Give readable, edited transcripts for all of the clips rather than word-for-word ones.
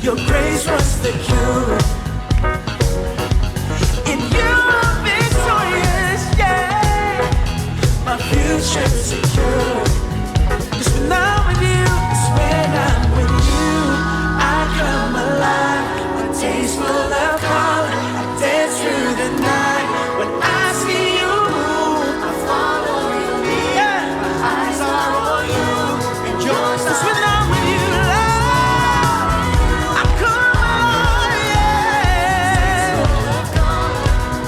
Your grace was the cure. In you I'm victorious, yeah. My future is secure. 'Cause when I'm with you, it's when I'm with you, I come alive. A taste full of color, I dance through the night. When I see you move, I follow you lead. Yeah. My eyes are on you, and yours. 'Cause when I'm with you, Lord, I come alive, yeah.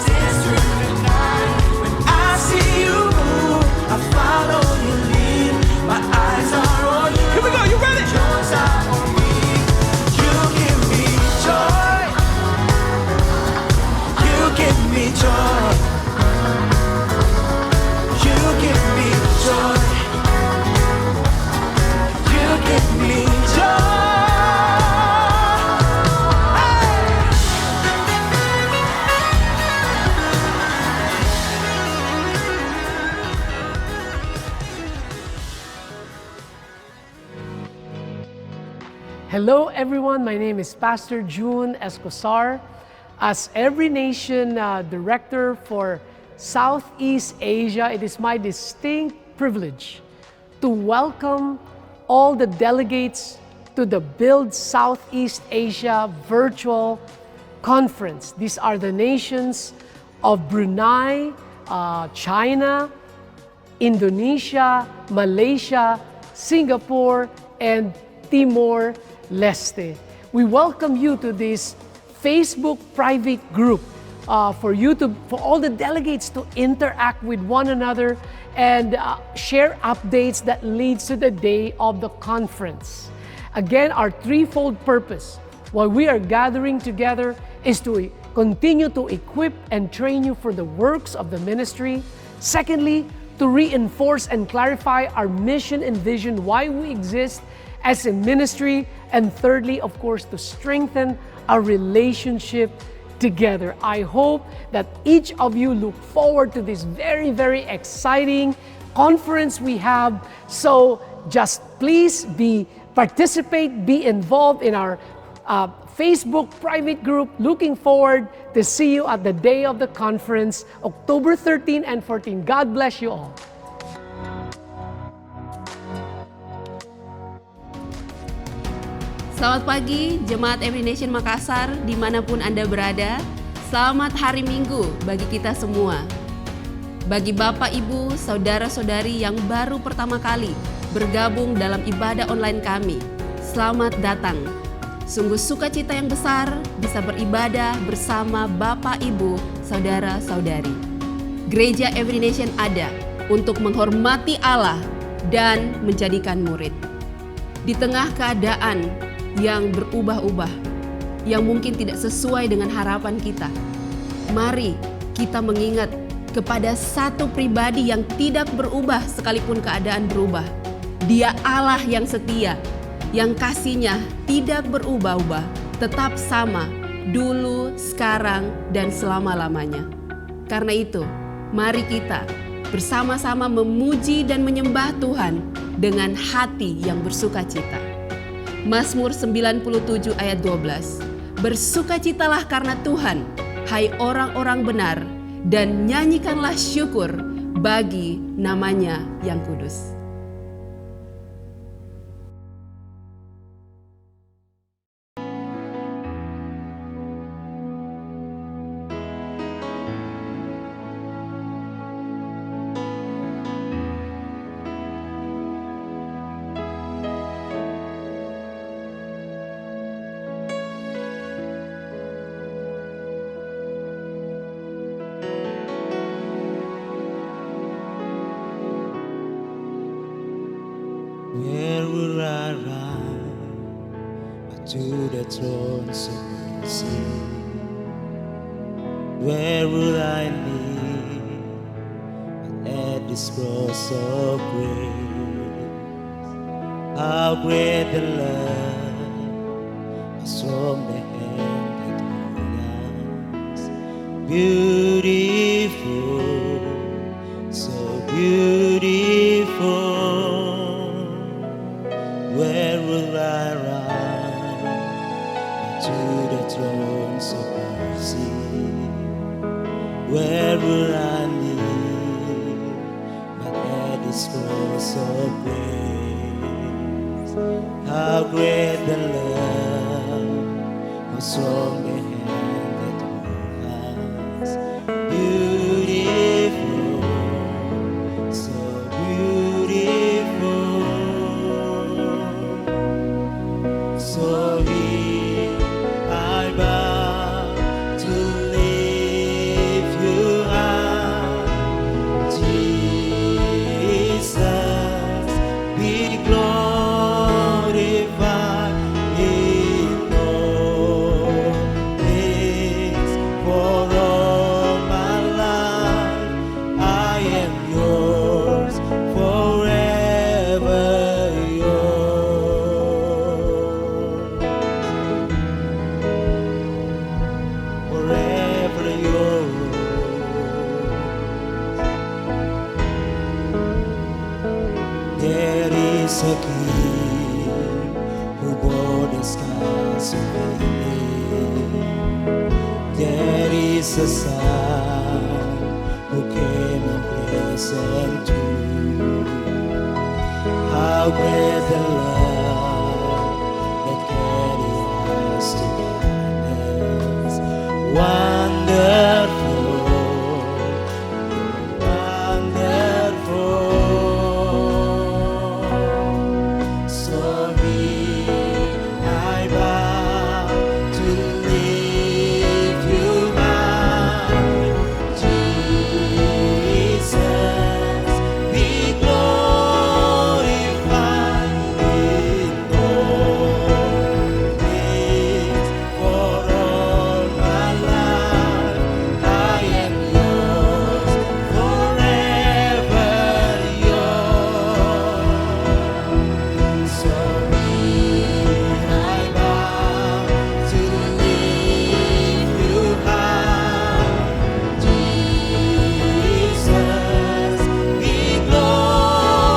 Dance through the night. When I see you move, I follow you lead. My eyes are on you. Here we go, you ready? Yours are on me. You give me joy. You give me joy. You give me joy. You give me joy. Hello everyone, my name is Pastor June Escosar. As Every Nation Director for Southeast Asia, it is my distinct privilege to welcome all the delegates to the Build Southeast Asia Virtual Conference. These are the nations of Brunei, China, Indonesia, Malaysia, Singapore, and Timor-Leste. We welcome you to this Facebook private group for all the delegates to interact with one another and share updates that leads to the day of the conference. Again, our threefold purpose while we are gathering together is to continue to equip and train you for the works of the ministry. Secondly, to reinforce and clarify our mission and vision, why we exist as a ministry. And thirdly, of course, to strengthen our relationship together. I hope that each of you look forward to this very, very exciting conference we have. So just please participate, be involved in our Facebook private group. Looking forward to see you at the day of the conference, October 13 and 14. God bless you all. Selamat pagi, Jemaat Every Nation Makassar, dimanapun Anda berada. Selamat hari Minggu bagi kita semua. Bagi Bapak, Ibu, Saudara-saudari yang baru pertama kali bergabung dalam ibadah online kami, selamat datang. Sungguh sukacita yang besar bisa beribadah bersama Bapak, Ibu, Saudara-saudari. Gereja Every Nation ada untuk menghormati Allah dan menjadikan murid. Di tengah keadaan yang berubah-ubah, yang mungkin tidak sesuai dengan harapan kita, mari kita mengingat kepada satu pribadi yang tidak berubah sekalipun keadaan berubah. Dia Allah yang setia, yang kasih-Nya tidak berubah-ubah, tetap sama dulu, sekarang, dan selama-lamanya. Karena itu, mari kita bersama-sama memuji dan menyembah Tuhan dengan hati yang bersukacita. Mazmur 97 ayat 12. Bersukacitalah karena Tuhan, hai orang-orang benar, dan nyanyikanlah syukur bagi nama-Nya yang kudus. Where will I run to the thrones of mercy? Where will I live at this cross of grace? How great the love is from the hand that holds us. Beautiful, so beautiful. Where will I run to the thrones of mercy. Where will I live but at this cross of grace? How great the love, how strong the hand that holds us. Beautiful, so beautiful. So here I bow to lift you high. Jesus, be glorified in all things. For all my life I am yours, forever yours, forever yours. There is a King who bore the scars of healing. There is a Son who came in grace and truth. How great the love that carried us to kindness. Wonderful, wonderful. So here I bow to lift you high. Jesus, be glorified in all things. For all my life I am yours, forever yours. So here I bow to lift you high. Jesus, be glorified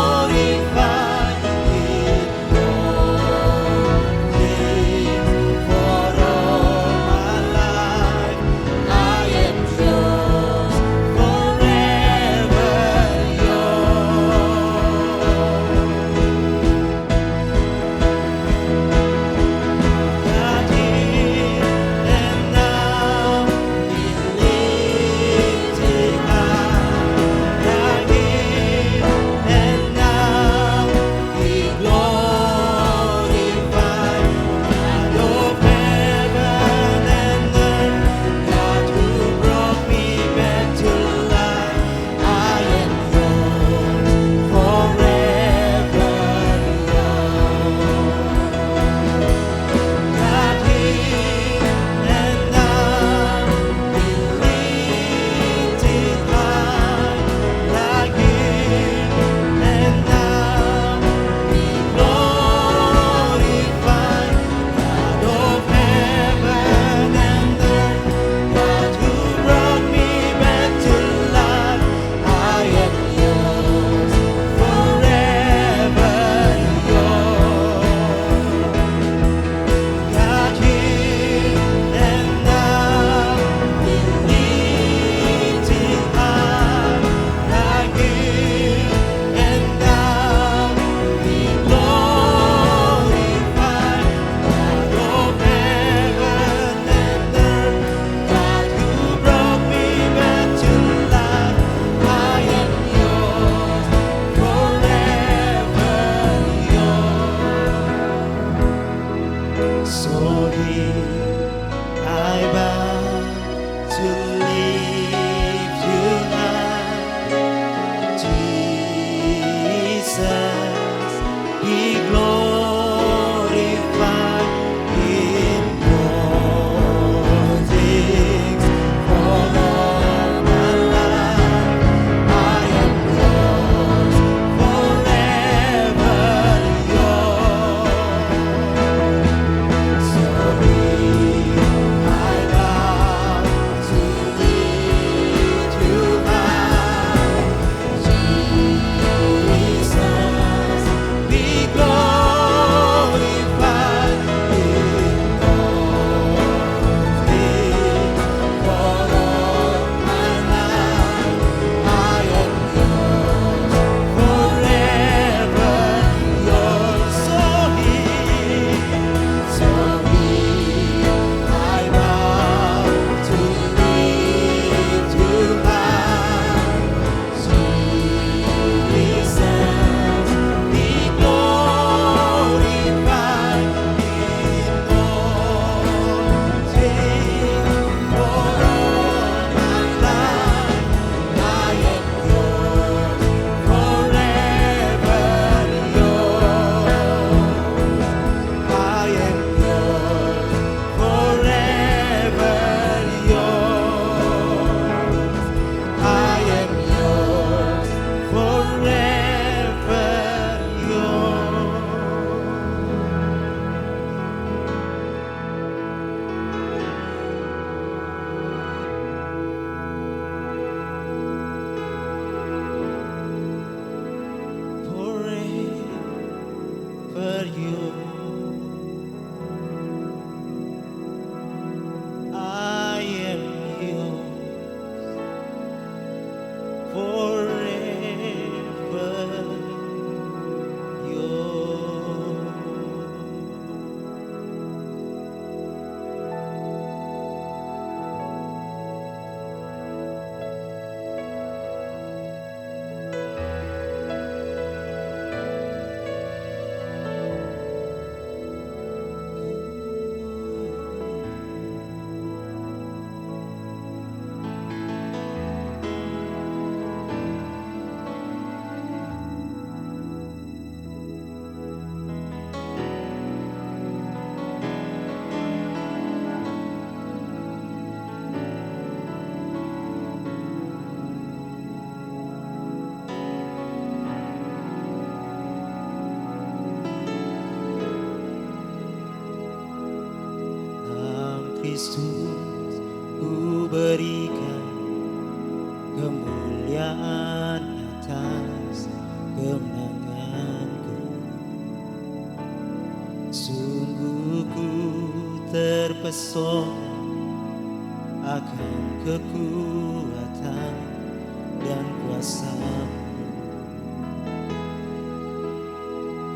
in all things. For all my life I am yours, forever God, here and now be lifted high. God, here and now be glorified. God of heaven and earth, God who brought me back to life, I am yours, forever yours. God, here and now be lifted high. God, here and now be glorified. God of heaven and earth, God who brought me back to life, I am yours, forever yours. God, here and now be lifted high. God, here and now be glorified. God of heaven and earth, God who brought me back to life, I am yours, forever yours. So here I bow to lift you high. Jesus, be glorified in all things. For all my life I am yours, forever yours. So here Kristus ku berikan kemuliaan atas kemenanganku. Sungguh ku terpesona akan kekuatan dan kuasa-Mu.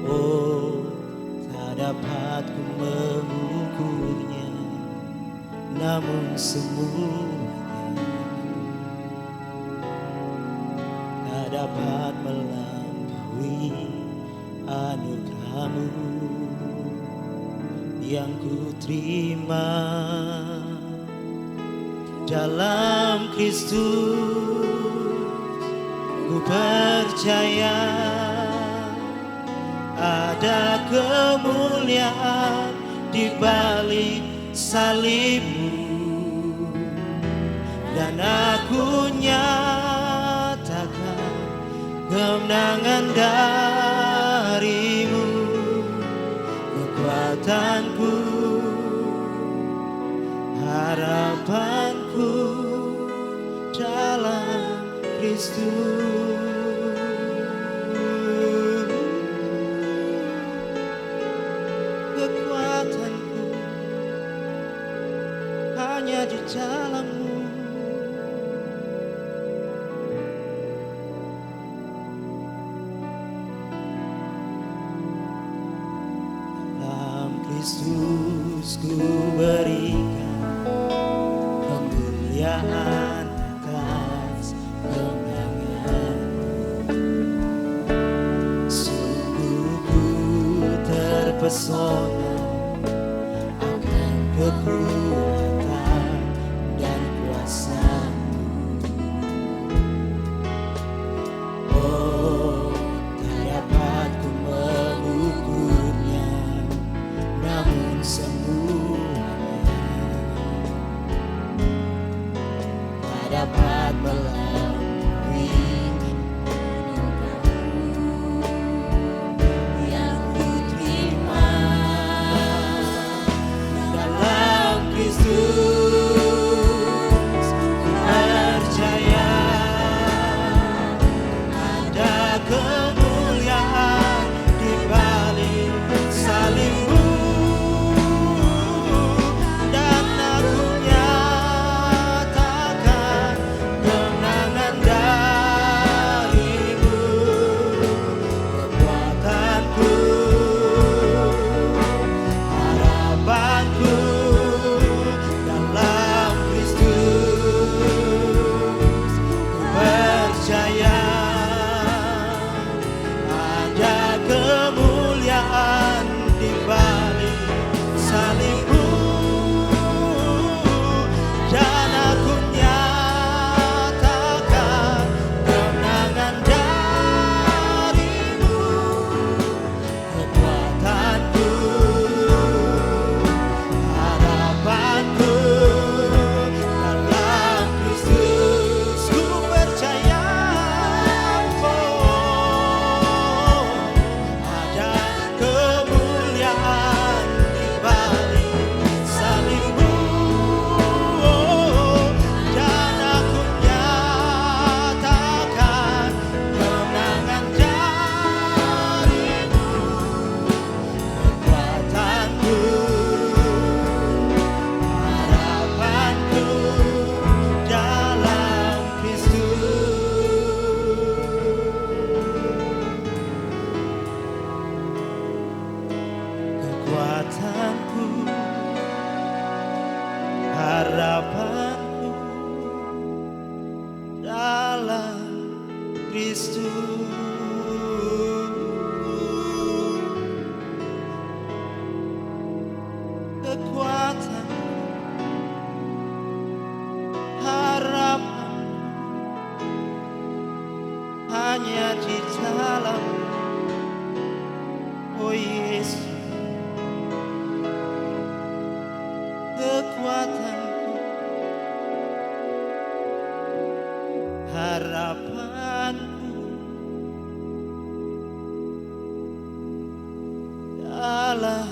Oh, tak dapat ku mengukurnya, namun semuanya tak dapat melampaui anugerah-Mu yang ku terima dalam Kristus. Ku percaya ada kemuliaan di balik salib-Mu, dan aku nyatakan kemenangan dari-Mu. Kekuatanku, harapanku dalam Kristus. Kekuatanku hanya di dalam-Mu. Dalam Kristus ku berikan kemuliaan atas kemenangan. Sungguh ku terpesona akan kekuatan dan kuasa-Mu. Oh, tak dapat ku mengukurnya, namun semuanya tak dapat melampaui yang ku terima dalam Kristus. Ku percaya ada kemuliaan di balik salib-Mu, dan aku nyatakan kemenangan dari-Mu. Kekuatanku, harapanku dalam Kristus. Ku percaya ada kemuliaan di balik salib-Mu, dan aku nyatakan kemenangan dari-Mu. Kekuatanku, harapanku dalam Kristus. Ku percaya, oh, ada kemuliaan di balik salib-Mu, oh, dan aku nyatakan kemenangan dari-Mu. Kekuatanku, harapanku dalam Kristus. Kekuatanku, harapanku dalam Kristus. Kekuatan, harapan hanya di dalam, oh Yesus. Kekuatanku, harapanku dalam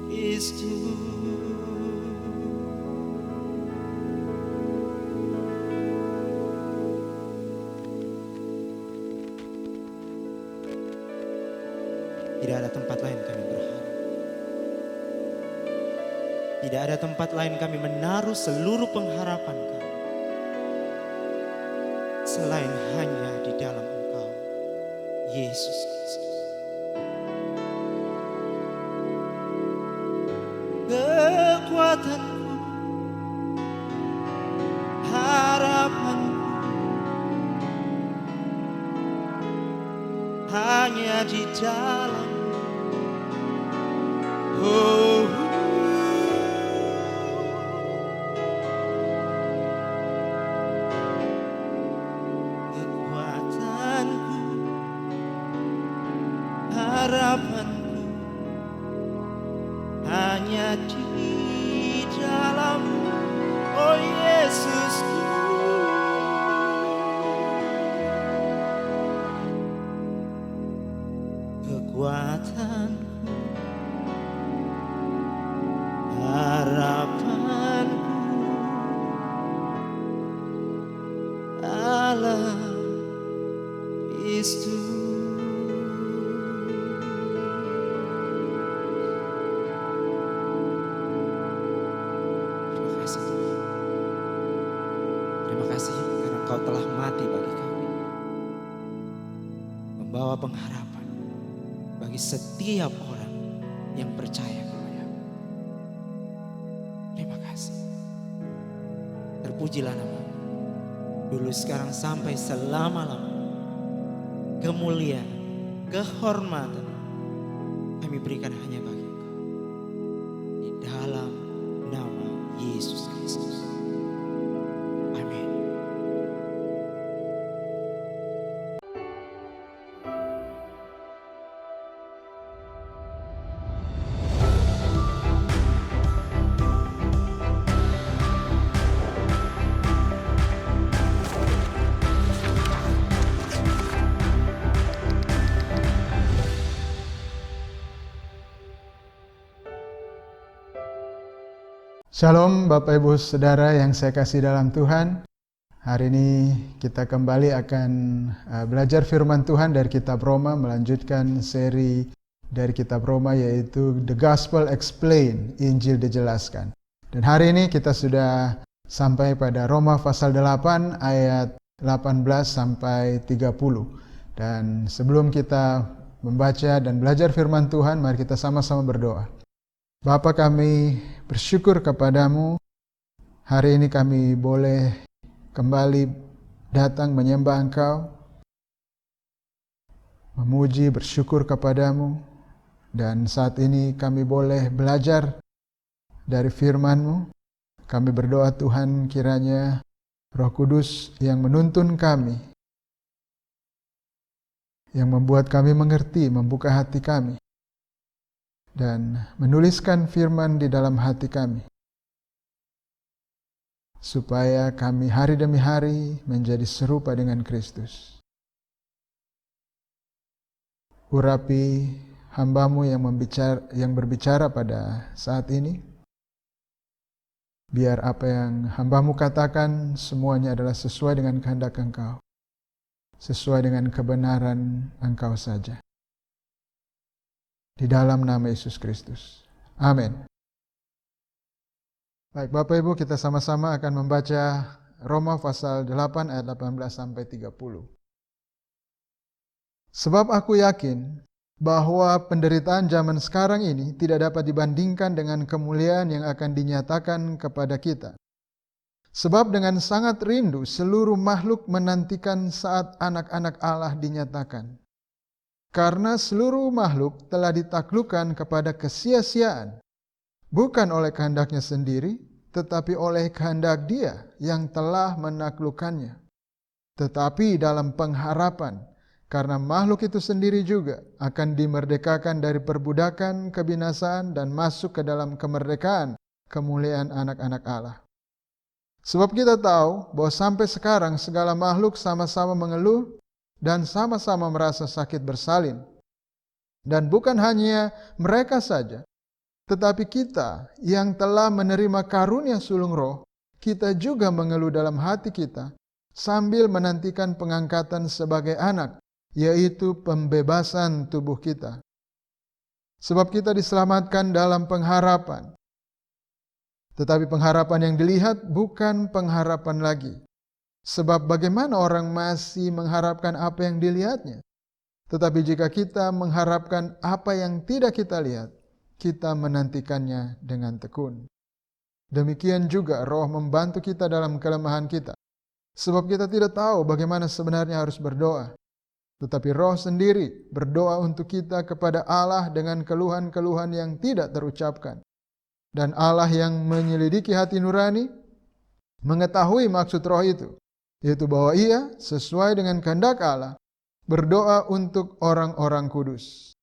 Kristus. Tidak ada tempat lain kami menaruh seluruh pengharapan kami selain hanya di dalam Engkau, Yesus Kristus. Kekuatanku, harapanku hanya di dalam. Oh, kekuatanku, harapanku hanya di dalam. Oh Yesusku, kekuatanku, harapanku, Allah Kristus. Terima kasih Tuhan. Terima kasih karena Engkau telah mati bagi kami, membawa pengharapan bagi setiap orang yang percaya kepada-Mu. Terima kasih. Terpujilah nama-Mu, dulu sekarang sampai selama-lamanya. Kemuliaan, kehormatan kami berikan hanya bagi Engkau, di dalam nama Yesus Kristus. Amin. Shalom Bapak Ibu Saudara yang saya kasih dalam Tuhan. Hari ini kita kembali akan belajar firman Tuhan dari kitab Roma, melanjutkan seri dari kitab Roma yaitu The Gospel Explained, Injil dijelaskan. Dan hari ini kita sudah sampai pada Roma pasal 8 ayat 18 sampai 30. Dan sebelum kita membaca dan belajar firman Tuhan, mari kita sama-sama berdoa. Bapa, kami bersyukur kepadamu, hari ini kami boleh kembali datang menyembah Engkau, memuji, bersyukur kepadamu, dan saat ini kami boleh belajar dari firman-Mu. Kami berdoa Tuhan, kiranya Roh Kudus yang menuntun kami, yang membuat kami mengerti, membuka hati kami, dan menuliskan firman di dalam hati kami, supaya kami hari demi hari menjadi serupa dengan Kristus. Urapi hamba-Mu yang berbicara pada saat ini, biar apa yang hamba-Mu katakan semuanya adalah sesuai dengan kehendak Engkau, sesuai dengan kebenaran Engkau saja. Di dalam nama Yesus Kristus. Amin. Baik, Bapak Ibu, kita sama-sama akan membaca Roma pasal 8 ayat 18 sampai 30. Sebab aku yakin bahwa penderitaan zaman sekarang ini tidak dapat dibandingkan dengan kemuliaan yang akan dinyatakan kepada kita. Sebab dengan sangat rindu seluruh makhluk menantikan saat anak-anak Allah dinyatakan. Karena seluruh makhluk telah ditaklukkan kepada kesia-siaan, bukan oleh kehendaknya sendiri, tetapi oleh kehendak Dia yang telah menaklukkannya. Tetapi dalam pengharapan, karena makhluk itu sendiri juga akan dimerdekakan dari perbudakan kebinasaan dan masuk ke dalam kemerdekaan kemuliaan anak-anak Allah. Sebab kita tahu bahwa sampai sekarang segala makhluk sama-sama mengeluh dan sama-sama merasa sakit bersalin. Dan bukan hanya mereka saja, tetapi kita yang telah menerima karunia sulung roh, kita juga mengeluh dalam hati kita sambil menantikan pengangkatan sebagai anak, yaitu pembebasan tubuh kita. Sebab kita diselamatkan dalam pengharapan. Tetapi pengharapan yang dilihat bukan pengharapan lagi. Sebab bagaimana orang masih mengharapkan apa yang dilihatnya? Tetapi jika kita mengharapkan apa yang tidak kita lihat, kita menantikannya dengan tekun. Demikian juga Roh membantu kita dalam kelemahan kita. Sebab kita tidak tahu bagaimana sebenarnya harus berdoa. Tetapi Roh sendiri berdoa untuk kita kepada Allah dengan keluhan-keluhan yang tidak terucapkan. Dan Allah yang menyelidiki hati nurani mengetahui maksud Roh itu, yaitu bahwa Ia sesuai dengan kehendak Allah berdoa untuk orang-orang kudus.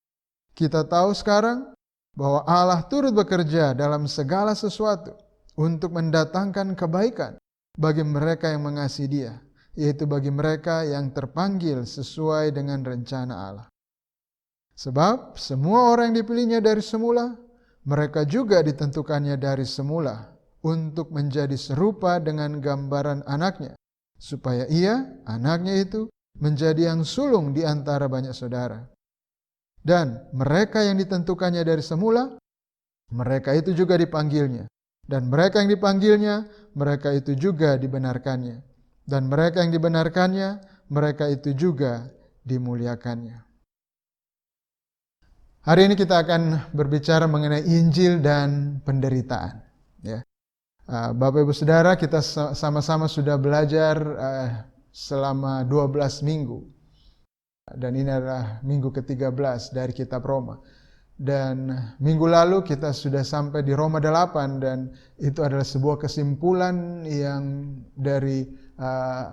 Kita tahu sekarang bahwa Allah turut bekerja dalam segala sesuatu untuk mendatangkan kebaikan bagi mereka yang mengasihi Dia, yaitu bagi mereka yang terpanggil sesuai dengan rencana Allah. Sebab semua orang yang dipilihnya dari semula, mereka juga ditentukannya dari semula untuk menjadi serupa dengan gambaran anaknya, supaya ia, anaknya itu, menjadi yang sulung di antara banyak saudara. Dan mereka yang ditentukannya dari semula, mereka itu juga dipanggilnya. Dan mereka yang dipanggilnya, mereka itu juga dibenarkannya. Dan mereka yang dibenarkannya, mereka itu juga dimuliakannya. Hari ini kita akan berbicara mengenai Injil dan penderitaan. Ya. Bapak Ibu Saudara, kita sama-sama sudah belajar selama 12 minggu. Dan ini adalah minggu ke-13 dari kitab Roma. Dan minggu lalu kita sudah sampai di Roma 8 dan itu adalah sebuah kesimpulan yang dari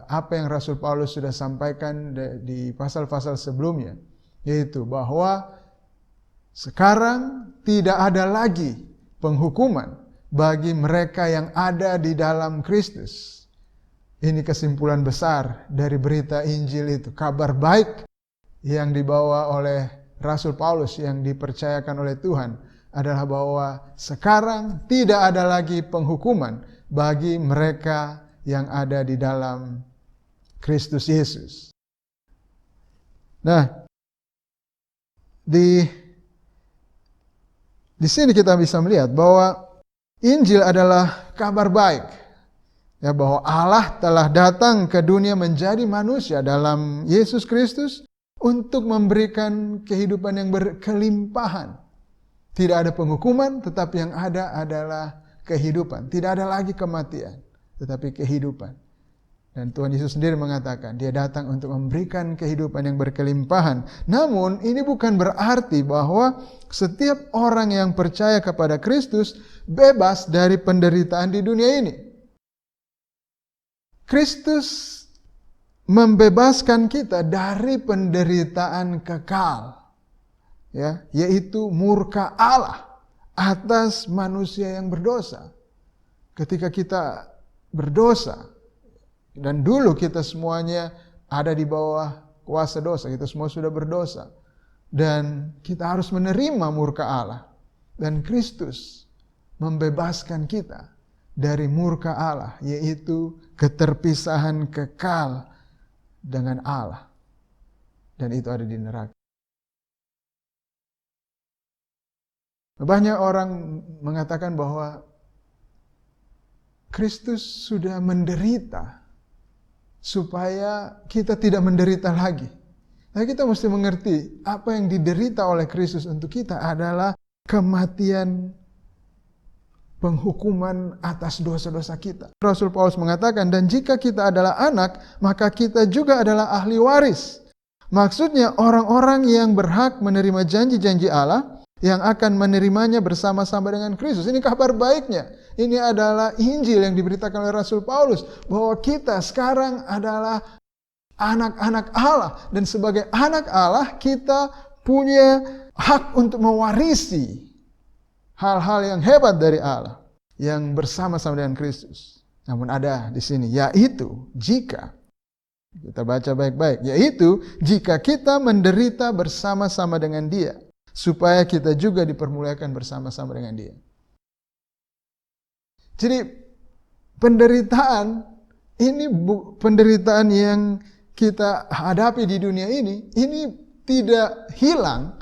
apa yang Rasul Paulus sudah sampaikan di pasal-pasal sebelumnya. Yaitu bahwa sekarang tidak ada lagi penghukuman bagi mereka yang ada di dalam Kristus. Ini kesimpulan besar dari berita Injil itu. Kabar baik yang dibawa oleh Rasul Paulus yang dipercayakan oleh Tuhan adalah bahwa sekarang tidak ada lagi penghukuman bagi mereka yang ada di dalam Kristus Yesus. Nah, di sini kita bisa melihat bahwa Injil adalah kabar baik. Ya, bahwa Allah telah datang ke dunia menjadi manusia dalam Yesus Kristus untuk memberikan kehidupan yang berkelimpahan. Tidak ada penghukuman, tetapi yang ada adalah kehidupan. Tidak ada lagi kematian, tetapi kehidupan. Dan Tuhan Yesus sendiri mengatakan, Dia datang untuk memberikan kehidupan yang berkelimpahan. Namun, ini bukan berarti bahwa setiap orang yang percaya kepada Kristus bebas dari penderitaan di dunia ini. Kristus membebaskan kita dari penderitaan kekal, ya, yaitu murka Allah atas manusia yang berdosa. Ketika kita berdosa, dan dulu kita semuanya ada di bawah kuasa dosa, kita semua sudah berdosa. Dan kita harus menerima murka Allah. Dan Kristus membebaskan kita dari murka Allah, yaitu keterpisahan kekal dengan Allah. Dan itu ada di neraka. Banyak orang mengatakan bahwa Kristus sudah menderita supaya kita tidak menderita lagi. Nah, kita mesti mengerti apa yang diderita oleh Kristus untuk kita adalah kematian, penghukuman atas dosa-dosa kita. Rasul Paulus mengatakan, dan jika kita adalah anak, maka kita juga adalah ahli waris. Maksudnya orang-orang yang berhak menerima janji-janji Allah, yang akan menerimanya bersama-sama dengan Kristus. Ini kabar baiknya. Ini adalah Injil yang diberitakan oleh Rasul Paulus, bahwa kita sekarang adalah anak-anak Allah. Dan sebagai anak Allah, kita punya hak untuk mewarisi hal-hal yang hebat dari Allah, yang bersama-sama dengan Kristus. Namun ada di sini, yaitu jika, kita baca baik-baik, yaitu jika kita menderita bersama-sama dengan Dia, supaya kita juga dipermuliakan bersama-sama dengan Dia. Jadi penderitaan ini penderitaan yang kita hadapi di dunia ini tidak hilang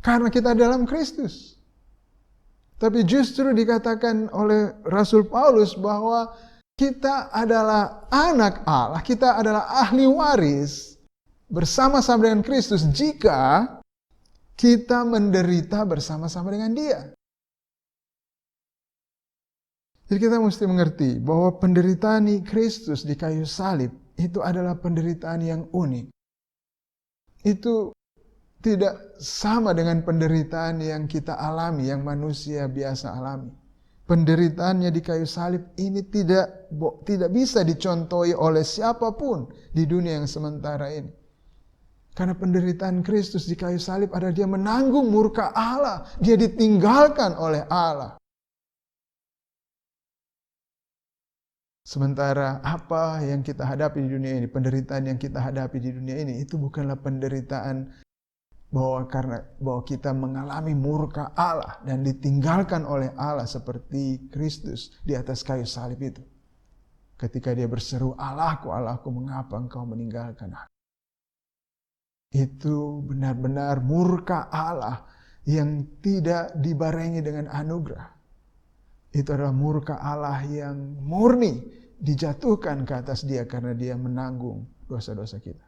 karena kita dalam Kristus. Tapi justru dikatakan oleh Rasul Paulus bahwa kita adalah anak Allah, kita adalah ahli waris bersama-sama dengan Kristus jika kita menderita bersama-sama dengan Dia. Jadi kita mesti mengerti bahwa penderitaan Kristus di kayu salib itu adalah penderitaan yang unik. Itu tidak sama dengan penderitaan yang kita alami, yang manusia biasa alami. Penderitaannya di kayu salib ini tidak bisa dicontohi oleh siapapun di dunia yang sementara ini. Karena penderitaan Kristus di kayu salib adalah Dia menanggung murka Allah. Dia ditinggalkan oleh Allah. Sementara apa yang kita hadapi di dunia ini, penderitaan yang kita hadapi di dunia ini, itu bukanlah penderitaan bahwa kita mengalami murka Allah dan ditinggalkan oleh Allah seperti Kristus di atas kayu salib itu. Ketika Dia berseru, Allahku, Allahku, mengapa engkau meninggalkan aku? Itu benar-benar murka Allah yang tidak dibarengi dengan anugerah. Itu adalah murka Allah yang murni dijatuhkan ke atas Dia karena Dia menanggung dosa-dosa kita.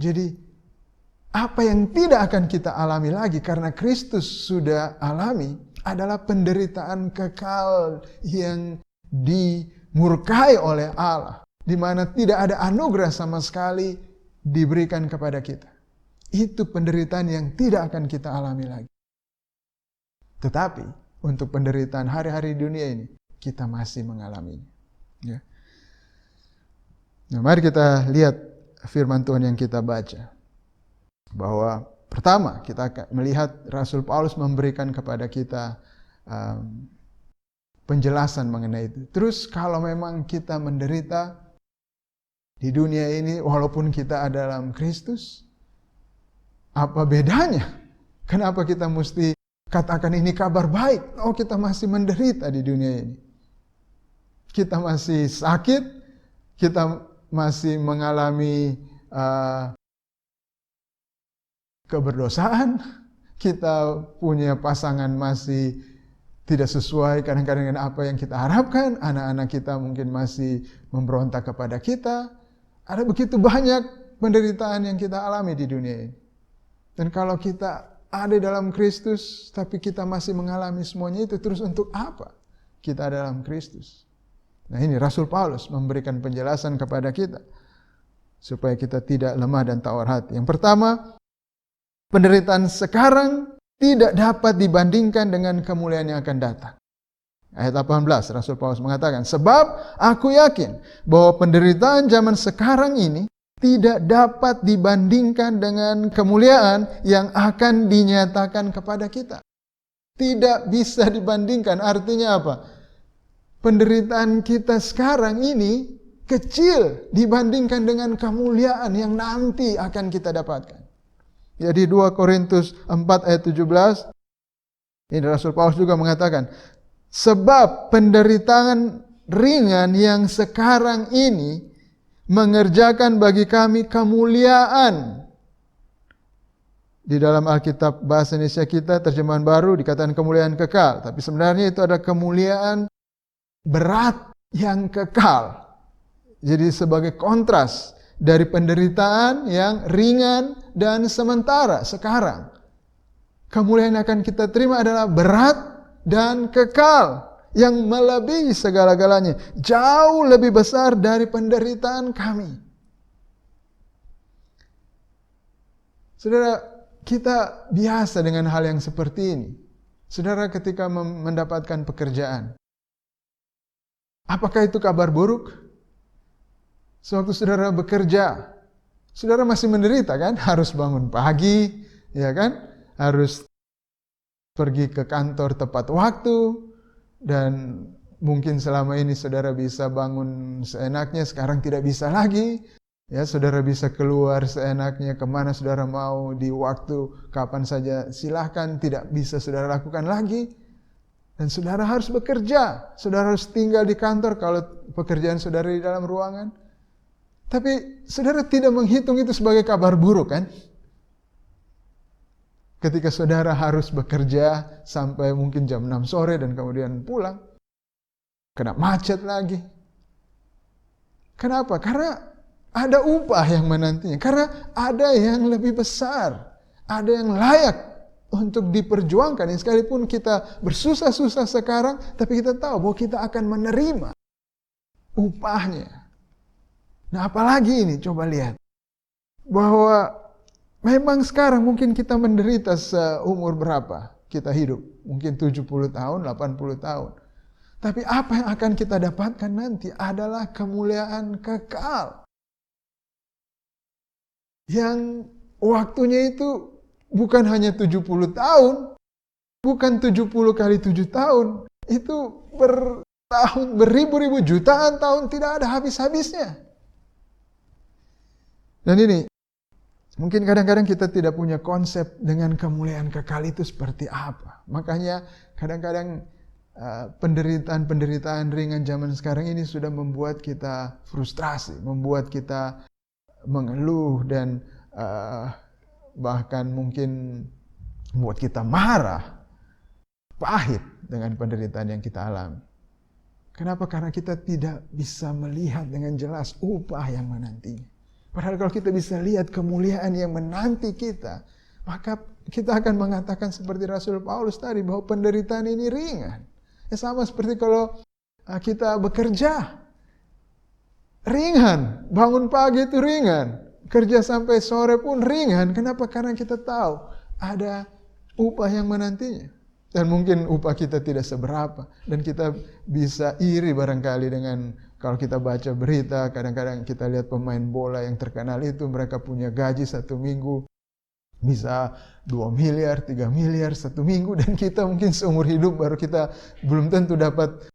Jadi apa yang tidak akan kita alami lagi karena Kristus sudah alami adalah penderitaan kekal yang dimurkai oleh Allah, di mana tidak ada anugerah sama sekali diberikan kepada kita. Itu penderitaan yang tidak akan kita alami lagi. Tetapi untuk penderitaan hari-hari dunia ini kita masih mengalaminya. Ya. Nah, mari kita lihat firman Tuhan yang kita baca. Bahwa pertama kita akan melihat Rasul Paulus memberikan kepada kita penjelasan mengenai itu. Terus kalau memang kita menderita di dunia ini walaupun kita ada dalam Kristus, apa bedanya? Kenapa kita mesti katakan ini kabar baik? Oh, kita masih menderita di dunia ini. Kita masih sakit, kita masih mengalami keberdosaan, kita punya pasangan masih tidak sesuai kadang-kadang dengan apa yang kita harapkan, anak-anak kita mungkin masih memberontak kepada kita. Ada begitu banyak penderitaan yang kita alami di dunia ini. Dan kalau kita ada dalam Kristus, tapi kita masih mengalami semuanya itu, terus untuk apa kita ada dalam Kristus? Nah, ini Rasul Paulus memberikan penjelasan kepada kita supaya kita tidak lemah dan tawar hati. Yang pertama, penderitaan sekarang tidak dapat dibandingkan dengan kemuliaan yang akan datang. Ayat 18, Rasul Paulus mengatakan, sebab aku yakin bahwa penderitaan zaman sekarang ini tidak dapat dibandingkan dengan kemuliaan yang akan dinyatakan kepada kita. Tidak bisa dibandingkan, artinya apa? Penderitaan kita sekarang ini kecil dibandingkan dengan kemuliaan yang nanti akan kita dapatkan. Jadi 2 Korintus 4 ayat 17, ini Rasul Paulus juga mengatakan, sebab penderitaan ringan yang sekarang ini mengerjakan bagi kami kemuliaan. Di dalam Alkitab bahasa Indonesia kita, terjemahan baru dikatakan kemuliaan kekal. Tapi sebenarnya itu ada kemuliaan berat yang kekal. Jadi sebagai kontras dari penderitaan yang ringan dan sementara sekarang. Kemuliaan yang akan kita terima adalah berat dan kekal, yang melebihi segala-galanya, jauh lebih besar dari penderitaan kami. Saudara, kita biasa dengan hal yang seperti ini. Saudara, ketika mendapatkan pekerjaan, apakah itu kabar buruk? Sewaktu saudara bekerja, saudara masih menderita kan? Harus bangun pagi, ya kan? Harus pergi ke kantor tepat waktu, dan mungkin selama ini saudara bisa bangun seenaknya, sekarang tidak bisa lagi. Ya, saudara bisa keluar seenaknya kemana saudara mau di waktu kapan saja, silahkan, tidak bisa saudara lakukan lagi. Dan saudara harus bekerja, saudara harus tinggal di kantor kalau pekerjaan saudara di dalam ruangan. Tapi saudara tidak menghitung itu sebagai kabar buruk kan? ketika saudara harus bekerja sampai mungkin jam 6 sore dan kemudian pulang, kena macet lagi. Kenapa? Karena ada upah yang menantinya. Karena ada yang lebih besar, ada yang layak untuk diperjuangkan. Yang sekalipun kita bersusah-susah sekarang, tapi kita tahu bahwa kita akan menerima upahnya. Nah, apalagi ini, coba lihat. Bahwa memang sekarang mungkin kita menderita seumur berapa kita hidup. Mungkin 70 tahun, 80 tahun. Tapi apa yang akan kita dapatkan nanti adalah kemuliaan kekal. Yang waktunya itu bukan hanya 70 tahun. Bukan 70 kali 7 tahun. Itu bertahun, beribu-ribu jutaan tahun, tidak ada habis-habisnya. Dan ini, mungkin kadang-kadang kita tidak punya konsep dengan kemuliaan kekal itu seperti apa. Makanya kadang-kadang penderitaan-penderitaan ringan zaman sekarang ini sudah membuat kita frustrasi, membuat kita mengeluh dan bahkan mungkin membuat kita marah, pahit dengan penderitaan yang kita alami. Kenapa? Karena kita tidak bisa melihat dengan jelas upah yang menantinya. Padahal kalau kita bisa lihat kemuliaan yang menanti kita, maka kita akan mengatakan seperti Rasul Paulus tadi, bahwa penderitaan ini ringan. Ya sama seperti kalau kita bekerja, ringan. Bangun pagi itu ringan. Kerja sampai sore pun ringan. Kenapa? Karena kita tahu ada upah yang menantinya. Dan mungkin upah kita tidak seberapa. Dan kita bisa iri barangkali dengan, kalau kita baca berita, kadang-kadang kita lihat pemain bola yang terkenal itu, mereka punya gaji 1 minggu bisa 2 miliar, 3 miliar 1 minggu. Dan kita mungkin seumur hidup baru kita belum tentu dapat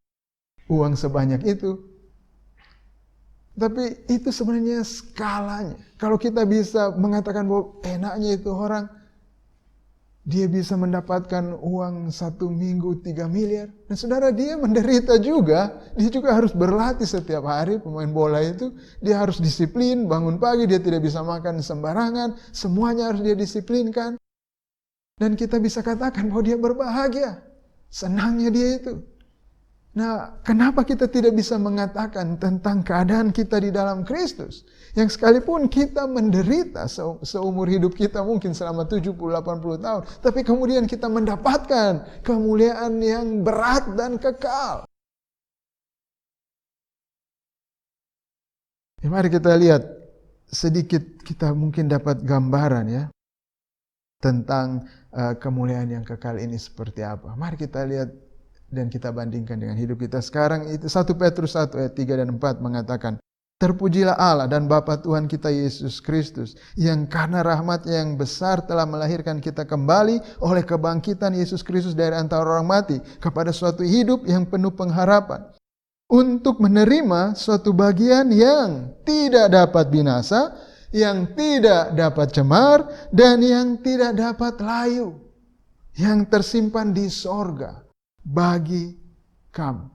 uang sebanyak itu. Tapi itu sebenarnya skalanya. Kalau kita bisa mengatakan bahwa enaknya itu orang, dia bisa mendapatkan uang 1 minggu 3 miliar. Dan saudara, dia menderita juga. Dia juga harus berlatih setiap hari. Pemain bola itu, dia harus disiplin. Bangun pagi, dia tidak bisa makan sembarangan. Semuanya harus dia disiplinkan. Dan kita bisa katakan bahwa dia berbahagia. Senangnya dia itu. Nah, kenapa kita tidak bisa mengatakan tentang keadaan kita di dalam Kristus? Yang sekalipun kita menderita seumur hidup kita mungkin selama 70-80 tahun. Tapi kemudian kita mendapatkan kemuliaan yang berat dan kekal. Ya, mari kita lihat sedikit, kita mungkin dapat gambaran ya. Tentang kemuliaan yang kekal ini seperti apa. Mari kita lihat dan kita bandingkan dengan hidup kita sekarang. Itu 1 Petrus 1 ayat 3 dan 4 mengatakan, terpujilah Allah dan Bapa Tuhan kita Yesus Kristus, yang karena rahmat-Nya yang besar telah melahirkan kita kembali oleh kebangkitan Yesus Kristus dari antara orang mati kepada suatu hidup yang penuh pengharapan, untuk menerima suatu bagian yang tidak dapat binasa, yang tidak dapat cemar, dan yang tidak dapat layu, yang tersimpan di sorga bagi kamu.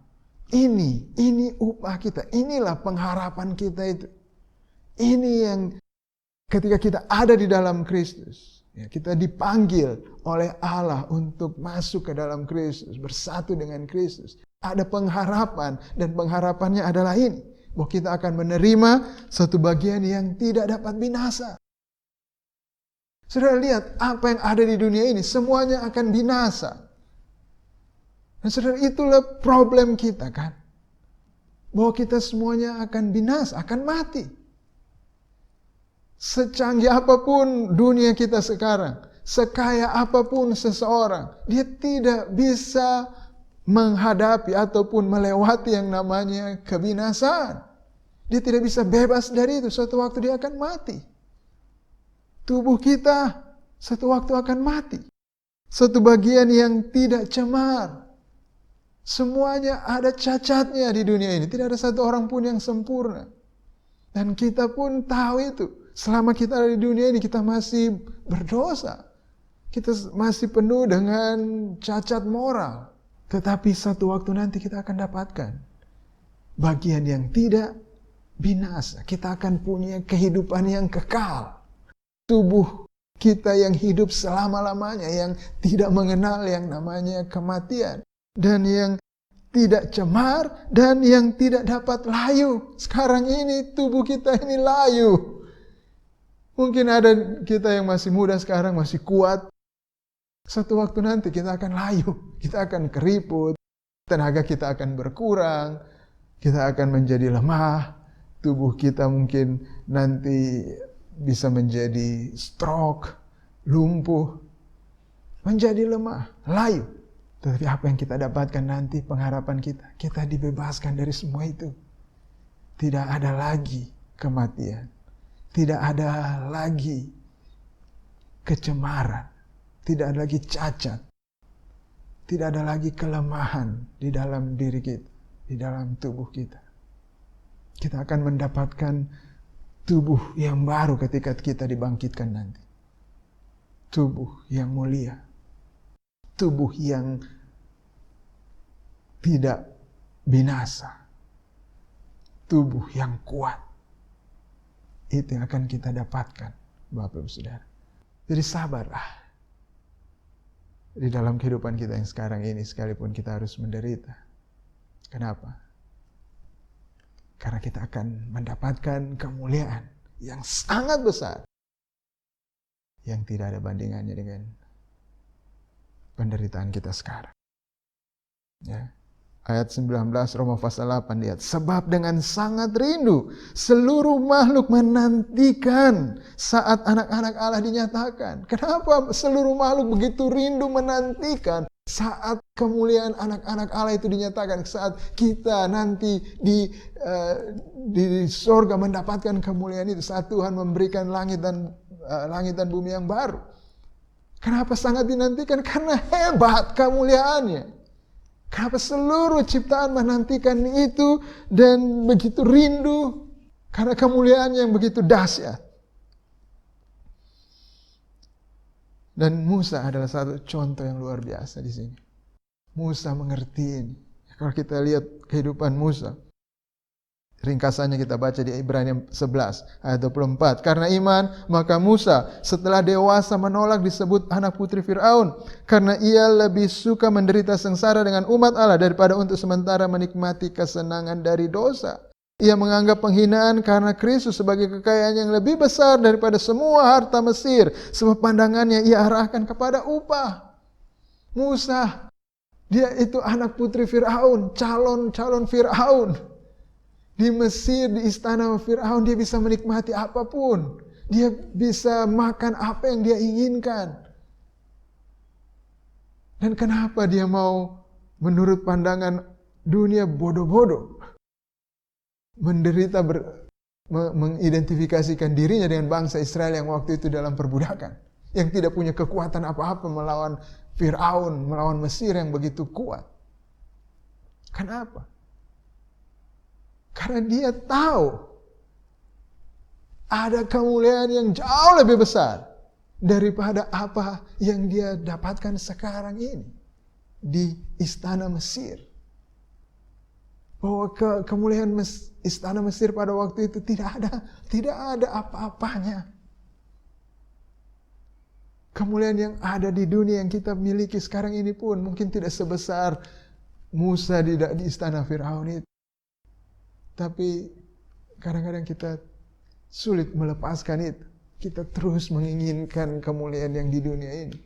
Ini upah kita. Inilah pengharapan kita itu. Ini yang ketika kita ada di dalam Kristus, ya, kita dipanggil oleh Allah untuk masuk ke dalam Kristus, bersatu dengan Kristus. Ada pengharapan, dan pengharapannya adalah ini, bahwa kita akan menerima satu bagian yang tidak dapat binasa. Saudara lihat, apa yang ada di dunia ini semuanya akan binasa. Dan saudara, itulah problem kita kan. Bahwa kita semuanya akan binasa, akan mati. Secanggih apapun dunia kita sekarang, sekaya apapun seseorang, dia tidak bisa menghadapi ataupun melewati yang namanya kebinasaan. Dia tidak bisa bebas dari itu. Suatu waktu dia akan mati. Tubuh kita suatu waktu akan mati. Satu bagian yang tidak cemar. Semuanya ada cacatnya di dunia ini. Tidak ada satu orang pun yang sempurna. Dan kita pun tahu itu. Selama kita ada di dunia ini, kita masih berdosa. Kita masih penuh dengan cacat moral. Tetapi satu waktu nanti kita akan dapatkan bagian yang tidak binasa. Kita akan punya kehidupan yang kekal. Tubuh Kita yang hidup selama-lamanya, yang tidak mengenal yang namanya kematian. Dan yang tidak cemar, dan yang tidak dapat layu. Sekarang ini tubuh kita ini layu. Mungkin ada kita yang masih muda sekarang, masih kuat. Satu waktu nanti kita akan layu, kita akan keriput, tenaga kita akan berkurang, kita akan menjadi lemah, tubuh kita mungkin nanti bisa menjadi stroke, lumpuh, menjadi lemah, layu. Tetapi apa yang kita dapatkan nanti, pengharapan kita dibebaskan dari semua itu. Tidak ada lagi kematian, tidak ada lagi kecemaran, tidak ada lagi cacat, tidak ada lagi kelemahan di dalam diri kita, di dalam tubuh kita. Kita akan mendapatkan tubuh yang baru ketika kita dibangkitkan nanti. Tubuh yang mulia. Tubuh yang tidak binasa. Tubuh yang kuat. Itu yang akan kita dapatkan, Bapak Ibu Saudara. Jadi sabarlah. Di dalam kehidupan kita yang sekarang ini, sekalipun kita harus menderita. Kenapa? Karena kita akan mendapatkan kemuliaan yang sangat besar. Yang tidak ada bandingannya dengan penderitaan kita sekarang. Ya. Ayat 19 Roma pasal 8 lihat. Sebab dengan sangat rindu seluruh makhluk menantikan saat anak-anak Allah dinyatakan. Kenapa seluruh makhluk begitu rindu menantikan saat kemuliaan anak-anak Allah itu dinyatakan? Saat kita nanti di sorga mendapatkan kemuliaan itu. Saat Tuhan memberikan langit dan bumi yang baru. Kenapa sangat dinantikan? Karena hebat kemuliaannya. Kenapa seluruh ciptaan menantikan itu dan begitu rindu? Karena kemuliaan yang begitu dahsyat. Dan Musa adalah satu contoh yang luar biasa di sini. Musa mengerti ini. Kalau kita lihat kehidupan Musa, ringkasannya kita baca di Ibrani 11 ayat 24. Karena iman, maka Musa setelah dewasa menolak disebut anak putri Fir'aun. Karena ia lebih suka menderita sengsara dengan umat Allah daripada untuk sementara menikmati kesenangan dari dosa. Ia menganggap penghinaan karena Kristus sebagai kekayaan yang lebih besar daripada semua harta Mesir. Sebab pandangannya ia arahkan kepada upah. Musa, dia itu anak putri Fir'aun, calon Fir'aun. Di Mesir, di istana Fir'aun, dia bisa menikmati apapun. Dia bisa makan apa yang dia inginkan. Dan kenapa dia mau menurut pandangan dunia bodoh-bodoh? Menderita, mengidentifikasikan dirinya dengan bangsa Israel yang waktu itu dalam perbudakan. Yang tidak punya kekuatan apa-apa melawan Fir'aun, melawan Mesir yang begitu kuat. Kenapa? Karena dia tahu ada kemuliaan yang jauh lebih besar daripada apa yang dia dapatkan sekarang ini di istana Mesir. Bahwa kemuliaan istana Mesir pada waktu itu tidak ada apa-apanya. Kemuliaan yang ada di dunia yang kita miliki sekarang ini pun mungkin tidak sebesar Musa di istana Fir'aun itu. Tapi kadang-kadang kita sulit melepaskan itu. Kita terus menginginkan kemuliaan yang di dunia ini.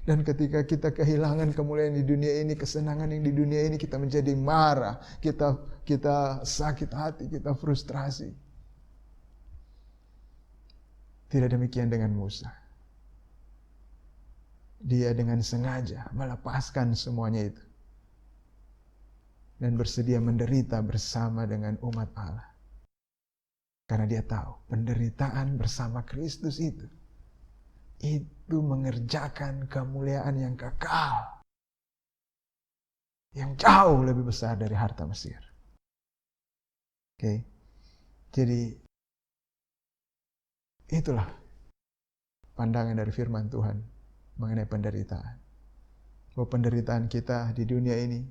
Dan ketika kita kehilangan kemuliaan di dunia ini, kesenangan yang di dunia ini, kita menjadi marah. Kita sakit hati, kita frustrasi. Tidak demikian dengan Musa. Dia dengan sengaja melepaskan semuanya itu. Dan bersedia menderita bersama dengan umat Allah. Karena dia tahu penderitaan bersama Kristus itu mengerjakan kemuliaan yang kekal. Yang jauh lebih besar dari harta Mesir. Oke. Jadi itulah pandangan dari firman Tuhan mengenai penderitaan. Bahwa penderitaan kita di dunia ini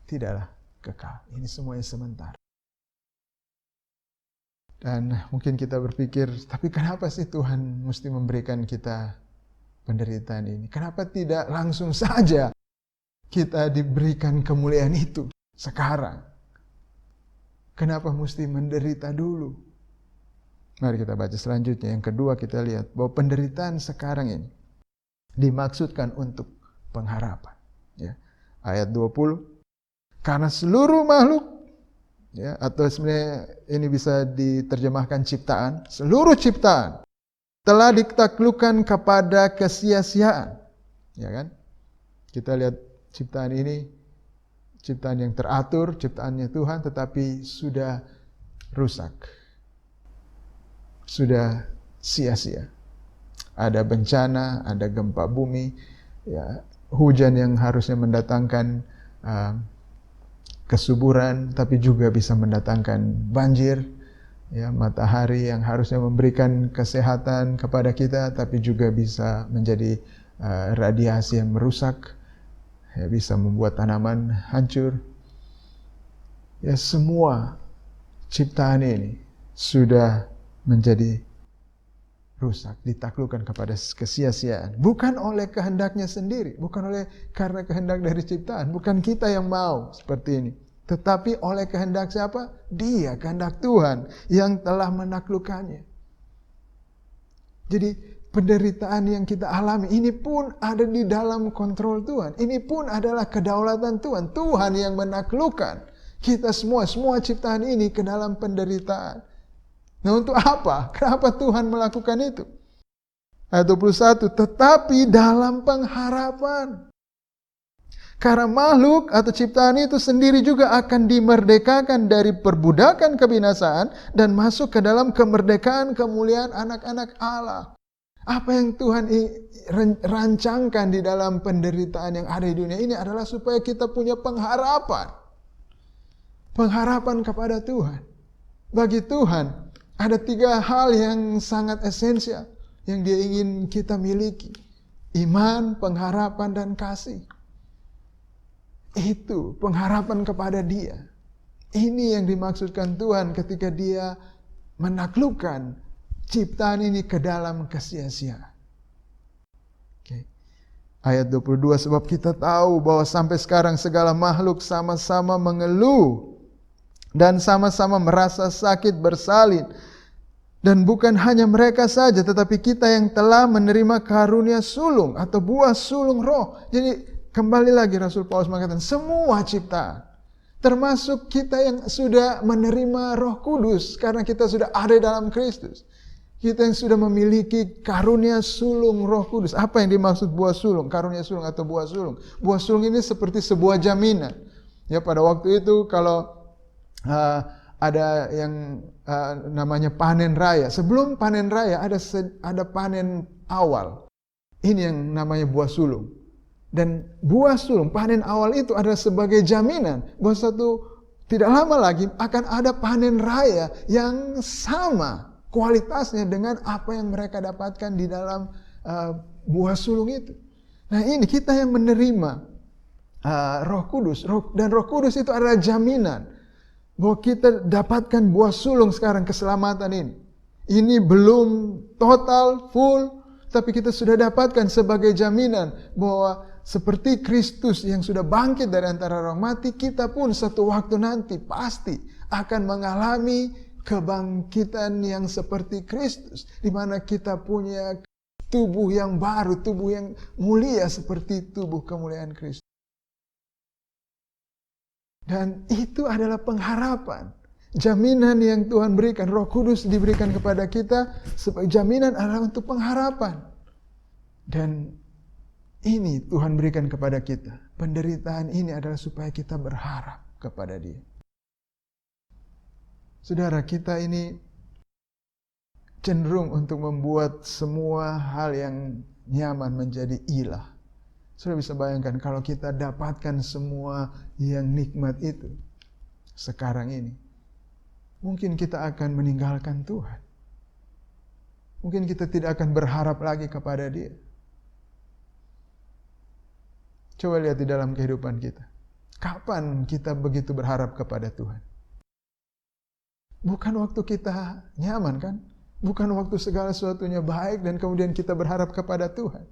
tidaklah kekal. Ini semuanya sementara. Dan mungkin kita berpikir, tapi kenapa sih Tuhan mesti memberikan kita penderitaan ini? Kenapa tidak langsung saja kita diberikan kemuliaan itu sekarang? Kenapa mesti menderita dulu? Mari kita baca selanjutnya. Yang kedua kita lihat bahwa penderitaan sekarang ini dimaksudkan untuk pengharapan. Ya. Ayat 20. Karena seluruh makhluk, ya, atau sebenarnya ini bisa diterjemahkan ciptaan, seluruh ciptaan telah ditaklukkan kepada kesia-siaan. Ya kan? Kita lihat ciptaan ini, ciptaan yang teratur, ciptaannya Tuhan, tetapi sudah rusak. Sudah sia-sia. Ada bencana, ada gempa bumi, ya, hujan yang harusnya mendatangkan kesuburan, tapi juga bisa mendatangkan banjir. Ya, matahari yang harusnya memberikan kesehatan kepada kita, tapi juga bisa menjadi radiasi yang merusak. Ya, bisa membuat tanaman hancur. Ya, semua ciptaan ini sudah menjadi rusak, ditaklukkan kepada kesia-siaan. Bukan oleh kehendaknya sendiri, bukan oleh karena kehendak dari ciptaan, bukan kita yang mau seperti ini. Tetapi oleh kehendak siapa? Dia, kehendak Tuhan yang telah menaklukkannya. Jadi penderitaan yang kita alami ini pun ada di dalam kontrol Tuhan. Ini pun adalah kedaulatan Tuhan. Tuhan yang menaklukkan kita semua ciptaan ini ke dalam penderitaan. Nah, untuk apa? Kenapa Tuhan melakukan itu? Ayat 21, tetapi dalam pengharapan. Karena makhluk atau ciptaan itu sendiri juga akan dimerdekakan dari perbudakan kebinasaan dan masuk ke dalam kemerdekaan kemuliaan anak-anak Allah. Apa yang Tuhan rancangkan di dalam penderitaan yang ada di dunia ini adalah supaya kita punya pengharapan. Pengharapan kepada Tuhan. Bagi Tuhan, ada 3 hal yang sangat esensial yang Dia ingin kita miliki. Iman, pengharapan, dan kasih. Itu pengharapan kepada Dia. Ini yang dimaksudkan Tuhan ketika Dia menaklukkan ciptaan ini ke dalam kesia-siaan. Okay. Ayat 22, sebab kita tahu bahwa sampai sekarang segala makhluk sama-sama mengeluh dan sama-sama merasa sakit bersalin. Dan bukan hanya mereka saja, tetapi kita yang telah menerima karunia sulung atau buah sulung roh. Jadi kembali lagi Rasul Paulus mengatakan semua ciptaan, termasuk kita yang sudah menerima Roh Kudus karena kita sudah ada dalam Kristus. Kita yang sudah memiliki karunia sulung Roh Kudus. Apa yang dimaksud buah sulung, karunia sulung atau buah sulung? Buah sulung ini seperti sebuah jaminan. Ya, pada waktu itu kalau ada yang namanya panen raya. Sebelum panen raya ada panen awal. Ini yang namanya buah sulung. Dan buah sulung, panen awal itu adalah sebagai jaminan bahwa tidak lama lagi akan ada panen raya yang sama kualitasnya dengan apa yang mereka dapatkan di dalam buah sulung itu. Nah, ini kita yang menerima Roh Kudus. Dan Roh Kudus itu adalah jaminan bahwa kita dapatkan buah sulung sekarang, keselamatan ini. Ini belum total, full, tapi kita sudah dapatkan sebagai jaminan bahwa seperti Kristus yang sudah bangkit dari antara orang mati, kita pun satu waktu nanti pasti akan mengalami kebangkitan yang seperti Kristus, di mana kita punya tubuh yang baru, tubuh yang mulia seperti tubuh kemuliaan Kristus. Dan itu adalah pengharapan. Jaminan yang Tuhan berikan, Roh Kudus diberikan kepada kita sebagai jaminan adalah untuk pengharapan. Dan ini Tuhan berikan kepada kita. Penderitaan ini adalah supaya kita berharap kepada Dia. Saudara, kita ini cenderung untuk membuat semua hal yang nyaman menjadi ilah. Sudah bisa bayangkan kalau kita dapatkan semua yang nikmat itu sekarang ini. Mungkin kita akan meninggalkan Tuhan. Mungkin kita tidak akan berharap lagi kepada Dia. Coba lihat di dalam kehidupan kita. Kapan kita begitu berharap kepada Tuhan? Bukan waktu kita nyaman kan? Bukan waktu segala sesuatunya baik dan kemudian kita berharap kepada Tuhan.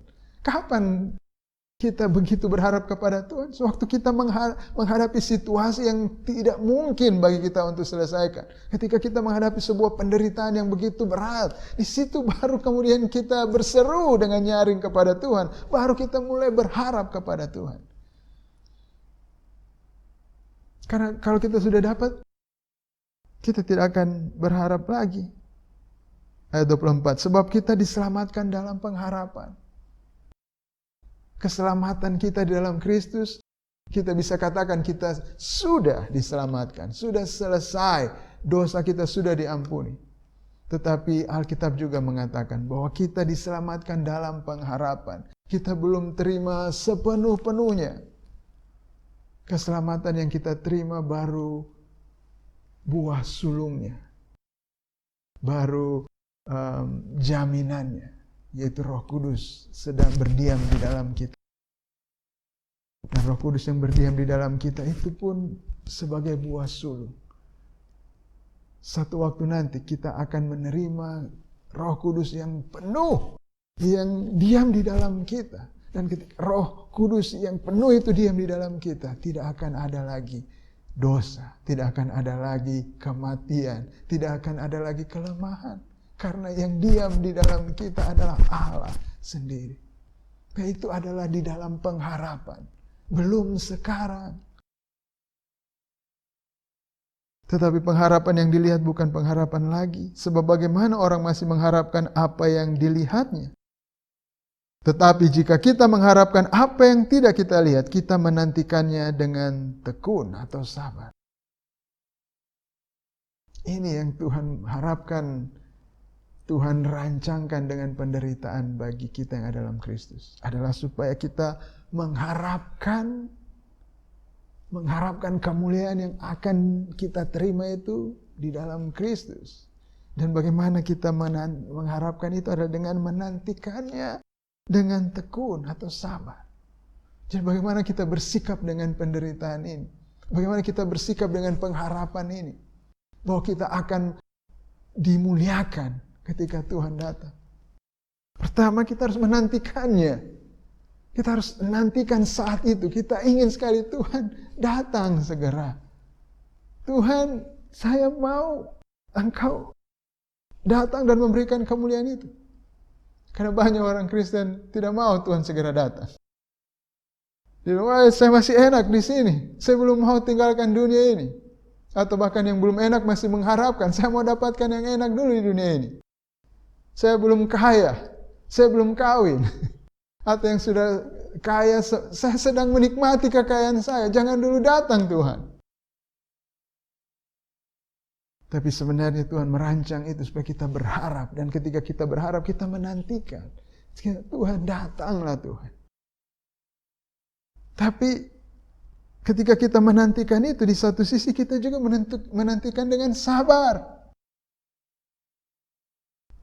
Kapan kita begitu berharap kepada Tuhan? Sewaktu kita menghadapi situasi yang tidak mungkin bagi kita untuk selesaikan. Ketika kita menghadapi sebuah penderitaan yang begitu berat. Di situ baru kemudian kita berseru dengan nyaring kepada Tuhan. Baru kita mulai berharap kepada Tuhan. Karena kalau kita sudah dapat, kita tidak akan berharap lagi. Ayat 24, sebab kita diselamatkan dalam pengharapan. Keselamatan kita di dalam Kristus, kita bisa katakan kita sudah diselamatkan, sudah selesai, dosa kita sudah diampuni. Tetapi Alkitab juga mengatakan bahwa kita diselamatkan dalam pengharapan. Kita belum terima sepenuh-penuhnya. Keselamatan yang kita terima baru buah sulungnya, baru jaminannya, yaitu Roh Kudus sedang berdiam di dalam kita. Dan Roh Kudus yang berdiam di dalam kita itu pun sebagai buah sulung. Satu waktu nanti kita akan menerima Roh Kudus yang penuh, yang diam di dalam kita. Dan ketika Roh Kudus yang penuh itu diam di dalam kita, tidak akan ada lagi dosa, tidak akan ada lagi kematian, tidak akan ada lagi kelemahan. Karena yang diam di dalam kita adalah Allah sendiri. Dan itu adalah di dalam pengharapan. Belum sekarang. Tetapi pengharapan yang dilihat bukan pengharapan lagi. Sebab bagaimana orang masih mengharapkan apa yang dilihatnya. Tetapi jika kita mengharapkan apa yang tidak kita lihat, kita menantikannya dengan tekun atau sabar. Ini yang Tuhan harapkan, Tuhan rancangkan dengan penderitaan bagi kita yang ada dalam Kristus. Adalah supaya kita mengharapkan kemuliaan yang akan kita terima itu di dalam Kristus. Dan bagaimana kita mengharapkan itu adalah dengan menantikannya dengan tekun atau sabar. Jadi bagaimana kita bersikap dengan penderitaan ini? Bagaimana kita bersikap dengan pengharapan ini? Bahwa kita akan dimuliakan ketika Tuhan datang. Pertama kita harus menantikannya. Kita harus menantikan saat itu. Kita ingin sekali Tuhan datang segera. Tuhan, saya mau Engkau datang dan memberikan kemuliaan itu. Karena banyak orang Kristen tidak mau Tuhan segera datang. Dia bilang, saya masih enak di sini. Saya belum mau tinggalkan dunia ini. Atau bahkan yang belum enak masih mengharapkan, saya mau dapatkan yang enak dulu di dunia ini. Saya belum kaya, saya belum kawin. Atau yang sudah kaya, saya sedang menikmati kekayaan saya. Jangan dulu datang Tuhan. Tapi sebenarnya Tuhan merancang itu supaya kita berharap. Dan ketika kita berharap, kita menantikan. Tuhan, datanglah Tuhan. Tapi ketika kita menantikan itu, di satu sisi kita juga menantikan dengan sabar.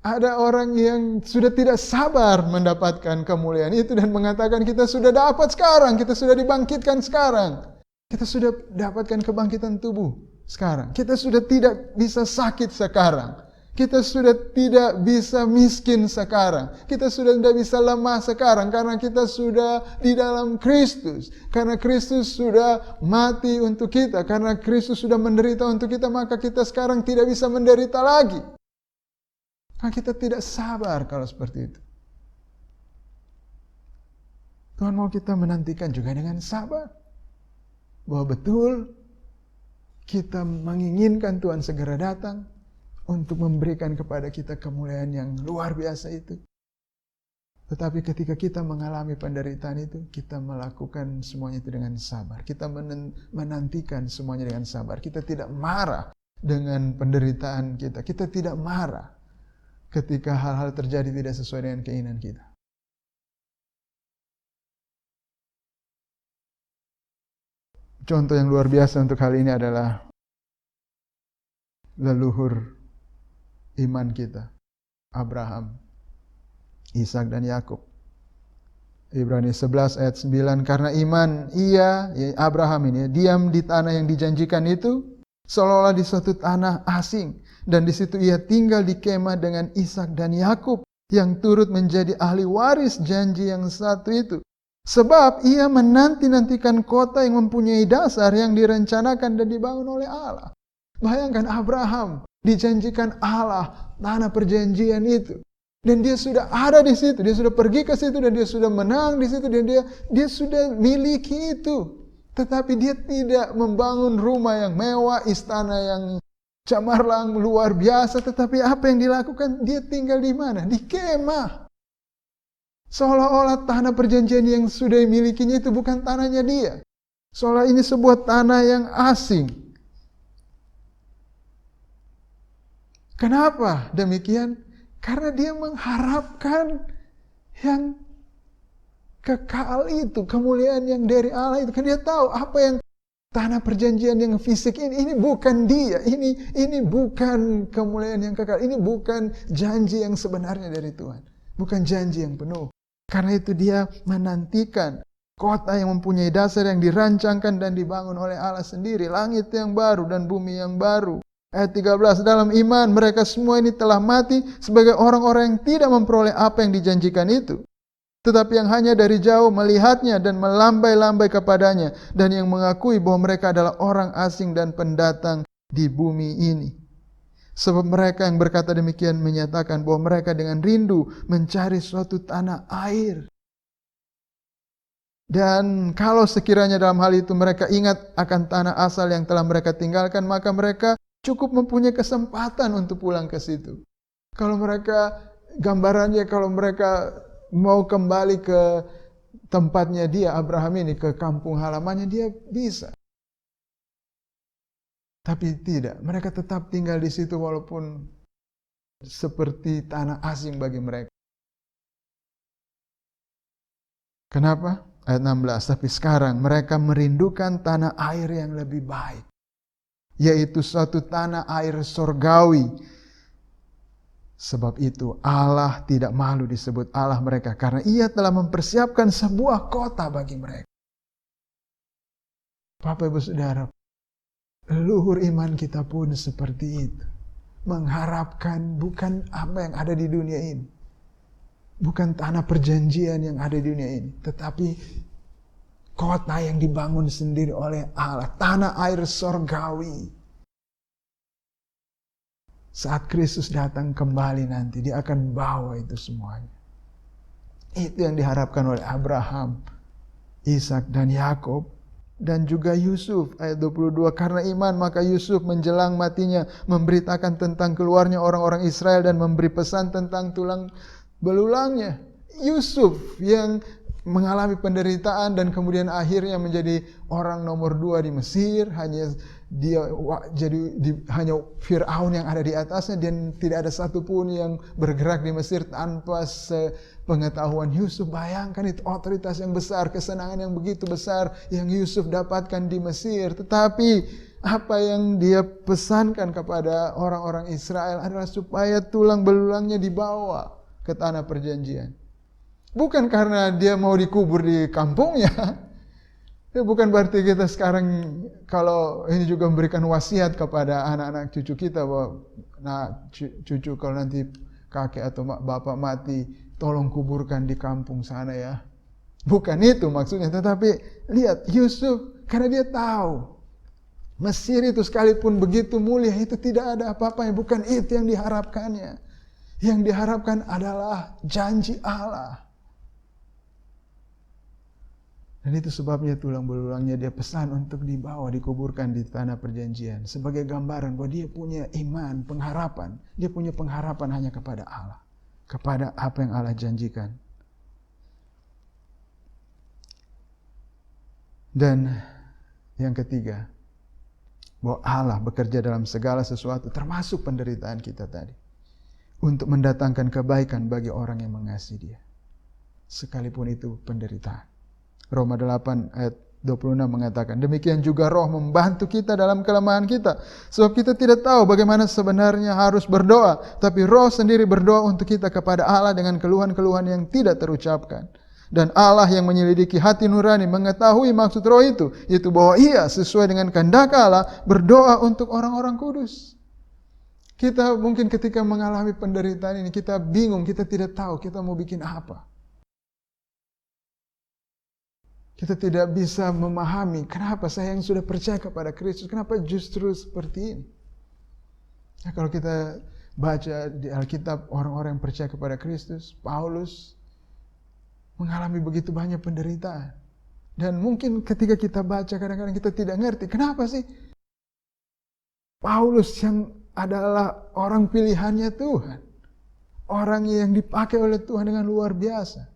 Ada orang yang sudah tidak sabar mendapatkan kemuliaan itu dan mengatakan kita sudah dapat sekarang, kita sudah dibangkitkan sekarang. Kita sudah dapatkan kebangkitan tubuh sekarang. Kita sudah tidak bisa sakit sekarang. Kita sudah tidak bisa miskin sekarang. Kita sudah tidak bisa lemah sekarang karena kita sudah di dalam Kristus. Karena Kristus sudah mati untuk kita. Karena Kristus sudah menderita untuk kita, maka kita sekarang tidak bisa menderita lagi. Nah, kita tidak sabar kalau seperti itu. Tuhan mau kita menantikan juga dengan sabar. Bahwa betul kita menginginkan Tuhan segera datang untuk memberikan kepada kita kemuliaan yang luar biasa itu. Tetapi ketika kita mengalami penderitaan itu, kita melakukan semuanya itu dengan sabar. Kita menantikan semuanya dengan sabar. Kita tidak marah dengan penderitaan kita. Kita tidak marah ketika hal-hal terjadi tidak sesuai dengan keinginan kita. Contoh yang luar biasa untuk hal ini adalah leluhur iman kita, Abraham, Ishak dan Yakub. Ibrani 11 ayat 9, karena iman Abraham ini diam di tanah yang dijanjikan itu, seolah-olah di suatu tanah asing, dan di situ ia tinggal di kemah dengan Ishak dan Yakub, yang turut menjadi ahli waris janji yang satu itu. Sebab ia menanti-nantikan kota yang mempunyai dasar yang direncanakan dan dibangun oleh Allah. Bayangkan Abraham dijanjikan Allah tanah perjanjian itu. Dan dia sudah ada di situ, dia sudah pergi ke situ dan dia sudah menang di situ dan dia sudah miliki itu. Tetapi dia tidak membangun rumah yang mewah, istana yang cemerlang luar biasa, tetapi apa yang dilakukan? Dia tinggal di mana? Di kemah. Seolah-olah tanah perjanjian yang sudah dimilikinya itu bukan tanahnya dia. Seolah ini sebuah tanah yang asing. Kenapa demikian? Karena dia mengharapkan yang kekal itu, kemuliaan yang dari Allah itu. Karena dia tahu apa yang tanah perjanjian yang fisik ini bukan dia. Ini bukan kemuliaan yang kekal. Ini bukan janji yang sebenarnya dari Tuhan. Bukan janji yang penuh. Karena itu dia menantikan kota yang mempunyai dasar yang dirancangkan dan dibangun oleh Allah sendiri. Langit yang baru dan bumi yang baru. Ayat 13, dalam iman mereka semua ini telah mati sebagai orang-orang yang tidak memperoleh apa yang dijanjikan itu. Tetapi yang hanya dari jauh melihatnya dan melambai-lambai kepadanya. Dan yang mengakui bahwa mereka adalah orang asing dan pendatang di bumi ini. Sebab mereka yang berkata demikian menyatakan bahwa mereka dengan rindu mencari suatu tanah air. Dan kalau sekiranya dalam hal itu mereka ingat akan tanah asal yang telah mereka tinggalkan, maka mereka cukup mempunyai kesempatan untuk pulang ke situ. Kalau mereka, gambarannya kalau mereka mau kembali ke tempatnya dia, Abraham ini, ke kampung halamannya, dia bisa. Tapi tidak, mereka tetap tinggal di situ walaupun seperti tanah asing bagi mereka. Kenapa? Ayat 16, tapi sekarang mereka merindukan tanah air yang lebih baik. Yaitu suatu tanah air sorgawi. Sebab itu Allah tidak malu disebut Allah mereka. Karena ia telah mempersiapkan sebuah kota bagi mereka. Bapak Ibu Saudara, leluhur iman kita pun seperti itu. Mengharapkan bukan apa yang ada di dunia ini. Bukan tanah perjanjian yang ada di dunia ini. Tetapi kota yang dibangun sendiri oleh Allah. Tanah air sorgawi. Saat Kristus datang kembali nanti, dia akan bawa itu semuanya. Itu yang diharapkan oleh Abraham, Ishak dan Yakub. Dan juga Yusuf, ayat 22. Karena iman maka Yusuf menjelang matinya memberitakan tentang keluarnya orang-orang Israel dan memberi pesan tentang tulang belulangnya. Yusuf yang mengalami penderitaan dan kemudian akhirnya menjadi orang nomor 2 di Mesir. Hanya Fir'aun yang ada di atasnya dan tidak ada satupun yang bergerak di Mesir tanpa pengetahuan Yusuf. Bayangkan itu otoritas yang besar, kesenangan yang begitu besar yang Yusuf dapatkan di Mesir. Tetapi apa yang dia pesankan kepada orang-orang Israel adalah supaya tulang belulangnya dibawa ke tanah perjanjian. Bukan karena dia mau dikubur di kampungnya. Ya, bukan berarti kita sekarang kalau ini juga memberikan wasiat kepada anak-anak cucu kita bahwa cucu kalau nanti kakek atau bapak mati tolong kuburkan di kampung sana ya. Bukan itu maksudnya, tetapi lihat Yusuf karena dia tahu Mesir itu sekalipun begitu mulia itu tidak ada apa-apanya, bukan itu yang diharapkannya. Yang diharapkan adalah janji Allah. Dan itu sebabnya tulang belulangnya dia pesan untuk dibawa, dikuburkan di tanah perjanjian. Sebagai gambaran bahwa dia punya iman, pengharapan. Dia punya pengharapan hanya kepada Allah. Kepada apa yang Allah janjikan. Dan yang ketiga, bahwa Allah bekerja dalam segala sesuatu, termasuk penderitaan kita tadi. Untuk mendatangkan kebaikan bagi orang yang mengasihi dia. Sekalipun itu penderitaan. Roma 8 ayat 26 mengatakan, demikian juga Roh membantu kita dalam kelemahan kita. Sebab kita tidak tahu bagaimana sebenarnya harus berdoa. Tapi Roh sendiri berdoa untuk kita kepada Allah dengan keluhan-keluhan yang tidak terucapkan. Dan Allah yang menyelidiki hati nurani mengetahui maksud Roh itu. Yaitu bahwa ia sesuai dengan kehendak Allah berdoa untuk orang-orang kudus. Kita mungkin ketika mengalami penderitaan ini, kita bingung, kita tidak tahu kita mau bikin apa. Kita tidak bisa memahami kenapa saya yang sudah percaya kepada Kristus, kenapa justru seperti ini. Nah, kalau kita baca di Alkitab orang-orang yang percaya kepada Kristus, Paulus mengalami begitu banyak penderitaan. Dan mungkin ketika kita baca kadang-kadang kita tidak ngerti, kenapa sih Paulus yang adalah orang pilihannya Tuhan, orang yang dipakai oleh Tuhan dengan luar biasa,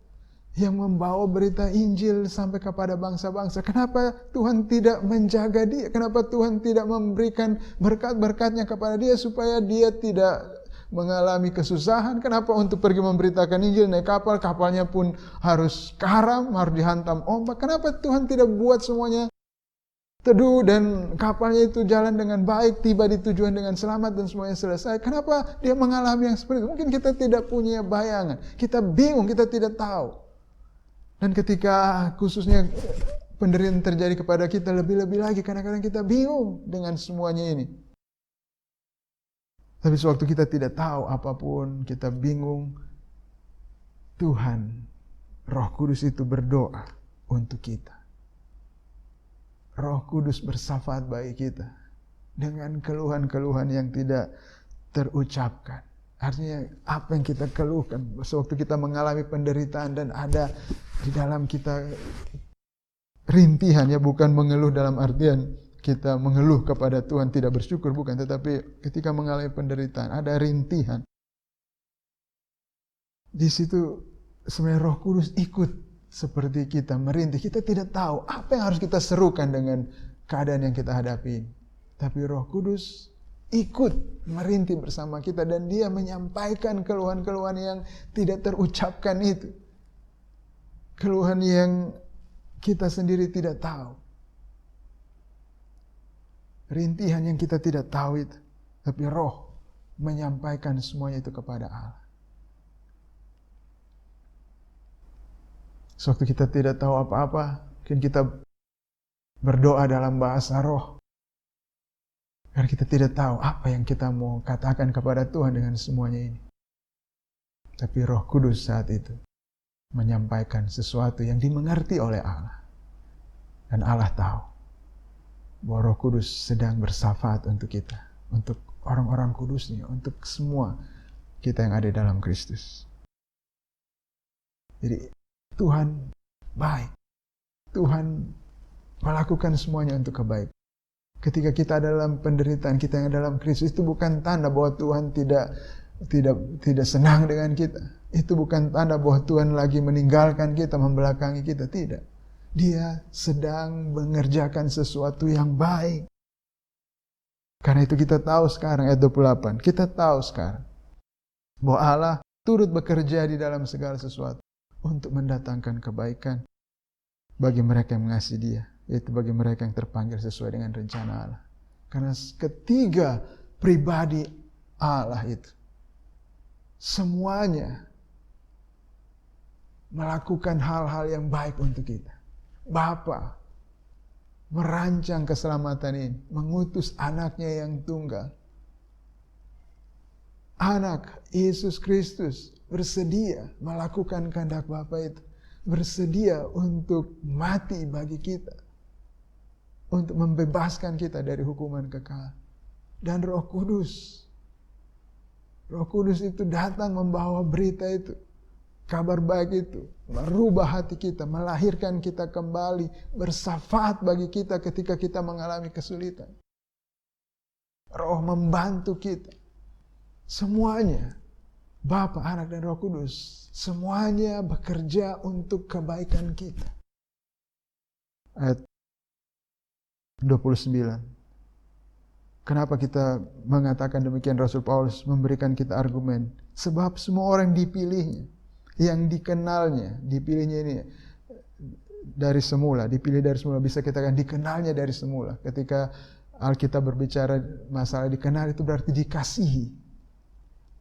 yang membawa berita Injil sampai kepada bangsa-bangsa. Kenapa Tuhan tidak menjaga dia? Kenapa Tuhan tidak memberikan berkat-berkatnya kepada dia supaya dia tidak mengalami kesusahan? Kenapa untuk pergi memberitakan Injil naik kapal, kapalnya pun harus karam, harus dihantam ombak? Kenapa Tuhan tidak buat semuanya teduh dan kapalnya itu jalan dengan baik, tiba di tujuan dengan selamat dan semuanya selesai? Kenapa dia mengalami yang seperti itu? Mungkin kita tidak punya bayangan, kita bingung, kita tidak tahu. Dan ketika khususnya penderitaan terjadi kepada kita, lebih-lebih lagi kadang-kadang kita bingung dengan semuanya ini. Tapi sewaktu kita tidak tahu apapun, kita bingung, Tuhan, Roh Kudus itu berdoa untuk kita. Roh Kudus bersyafaat bagi kita dengan keluhan-keluhan yang tidak terucapkan. Artinya apa yang kita keluhkan sewaktu kita mengalami penderitaan dan ada di dalam kita rintihan, ya, bukan mengeluh dalam artian kita mengeluh kepada Tuhan tidak bersyukur, bukan, tetapi ketika mengalami penderitaan ada rintihan. Di situ sebenarnya Roh Kudus ikut seperti kita merintih. Kita tidak tahu apa yang harus kita serukan dengan keadaan yang kita hadapi. Tapi Roh Kudus ikut merintih bersama kita dan dia menyampaikan keluhan-keluhan yang tidak terucapkan itu. Keluhan yang kita sendiri tidak tahu. Rintihan yang kita tidak tahu itu. Tapi Roh menyampaikan semuanya itu kepada Allah. Sewaktu kita tidak tahu apa-apa, mungkin kita berdoa dalam bahasa roh. Karena kita tidak tahu apa yang kita mau katakan kepada Tuhan dengan semuanya ini. Tapi Roh Kudus saat itu menyampaikan sesuatu yang dimengerti oleh Allah. Dan Allah tahu bahwa Roh Kudus sedang bersyafaat untuk kita, untuk orang-orang kudusnya, untuk semua kita yang ada dalam Kristus. Jadi Tuhan baik. Tuhan melakukan semuanya untuk kebaikan. Ketika kita dalam penderitaan, kita yang dalam Kristus, itu bukan tanda bahwa Tuhan tidak senang dengan kita. Itu bukan tanda bahwa Tuhan lagi meninggalkan kita, membelakangi kita. Tidak. Dia sedang mengerjakan sesuatu yang baik. Karena itu kita tahu sekarang, ayat 28. Kita tahu sekarang bahwa Allah turut bekerja di dalam segala sesuatu untuk mendatangkan kebaikan bagi mereka yang mengasihi Dia, yaitu bagi mereka yang terpanggil sesuai dengan rencana Allah. Karena ketiga pribadi Allah itu semuanya melakukan hal-hal yang baik untuk kita. Bapa merancang keselamatan ini, mengutus anaknya yang tunggal. Anak Yesus Kristus bersedia melakukan kehendak Bapa itu. Bersedia untuk mati bagi kita. Untuk membebaskan kita dari hukuman kekal. Dan Roh Kudus itu datang membawa berita itu. Kabar baik itu. Merubah hati kita, melahirkan kita kembali. Bersyafaat bagi kita ketika kita mengalami kesulitan. Roh membantu kita. Semuanya. Bapa, Anak, dan Roh Kudus. Semuanya bekerja untuk kebaikan kita. Ayat 29. Kenapa kita mengatakan demikian? Rasul Paulus memberikan kita argumen. Sebab semua orang dipilihnya. Yang dikenalnya. Dipilihnya ini dari semula. Dipilih dari semula. Bisa kita katakan dikenalnya dari semula. Ketika Alkitab berbicara masalah dikenal, itu berarti dikasihi.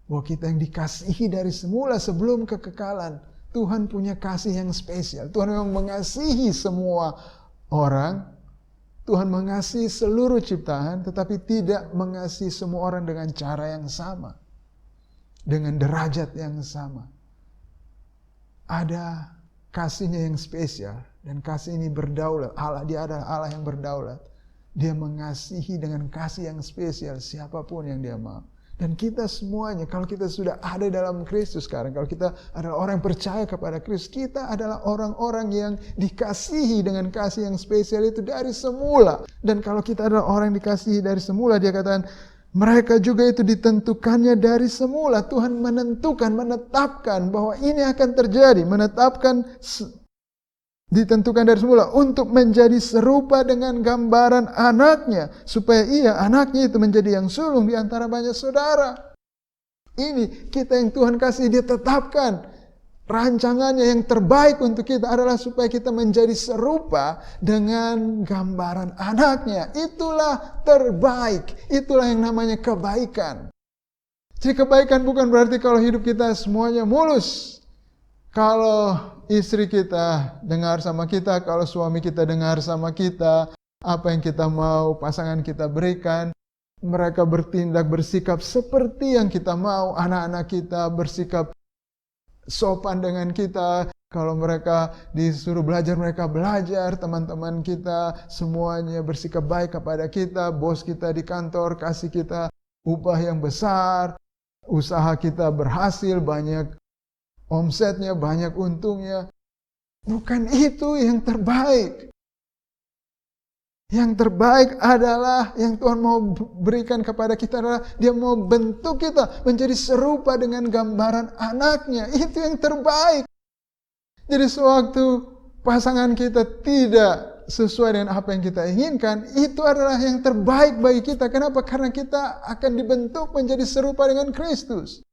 Bahwa kita yang dikasihi dari semula sebelum kekekalan. Tuhan punya kasih yang spesial. Tuhan memang mengasihi semua orang Tuhan mengasihi seluruh ciptaan, tetapi tidak mengasihi semua orang dengan cara yang sama, dengan derajat yang sama. Ada kasihnya yang spesial, dan kasih ini berdaulat. Dia adalah Allah yang berdaulat. Dia mengasihi dengan kasih yang spesial siapapun yang dia mau. Dan kita semuanya, kalau kita sudah ada dalam Kristus sekarang, kalau kita adalah orang yang percaya kepada Kristus, kita adalah orang-orang yang dikasihi dengan kasih yang spesial itu dari semula. Dan kalau kita adalah orang yang dikasihi dari semula, dia katakan, mereka juga itu ditentukannya dari semula. Tuhan menentukan, menetapkan bahwa ini akan terjadi. Ditentukan dari semula untuk menjadi serupa dengan gambaran anaknya, supaya anaknya itu menjadi yang sulung di antara banyak saudara. Ini kita yang Tuhan kasih, dia tetapkan rancangannya yang terbaik untuk kita adalah supaya kita menjadi serupa dengan gambaran anaknya. Itulah terbaik, itulah yang namanya kebaikan. Jadi kebaikan bukan berarti kalau hidup kita semuanya mulus. Kalau istri kita dengar sama kita, kalau suami kita dengar sama kita, apa yang kita mau pasangan kita berikan, mereka bertindak, bersikap seperti yang kita mau, anak-anak kita bersikap sopan dengan kita, kalau mereka disuruh belajar, mereka belajar, teman-teman kita semuanya bersikap baik kepada kita, bos kita di kantor kasih kita upah yang besar, usaha kita berhasil, banyak omsetnya, banyak untungnya. Bukan itu yang terbaik. Yang terbaik adalah yang Tuhan mau berikan kepada kita adalah dia mau bentuk kita menjadi serupa dengan gambaran anaknya. Itu yang terbaik. Jadi sewaktu pasangan kita tidak sesuai dengan apa yang kita inginkan, itu adalah yang terbaik bagi kita. Kenapa? Karena kita akan dibentuk menjadi serupa dengan Kristus.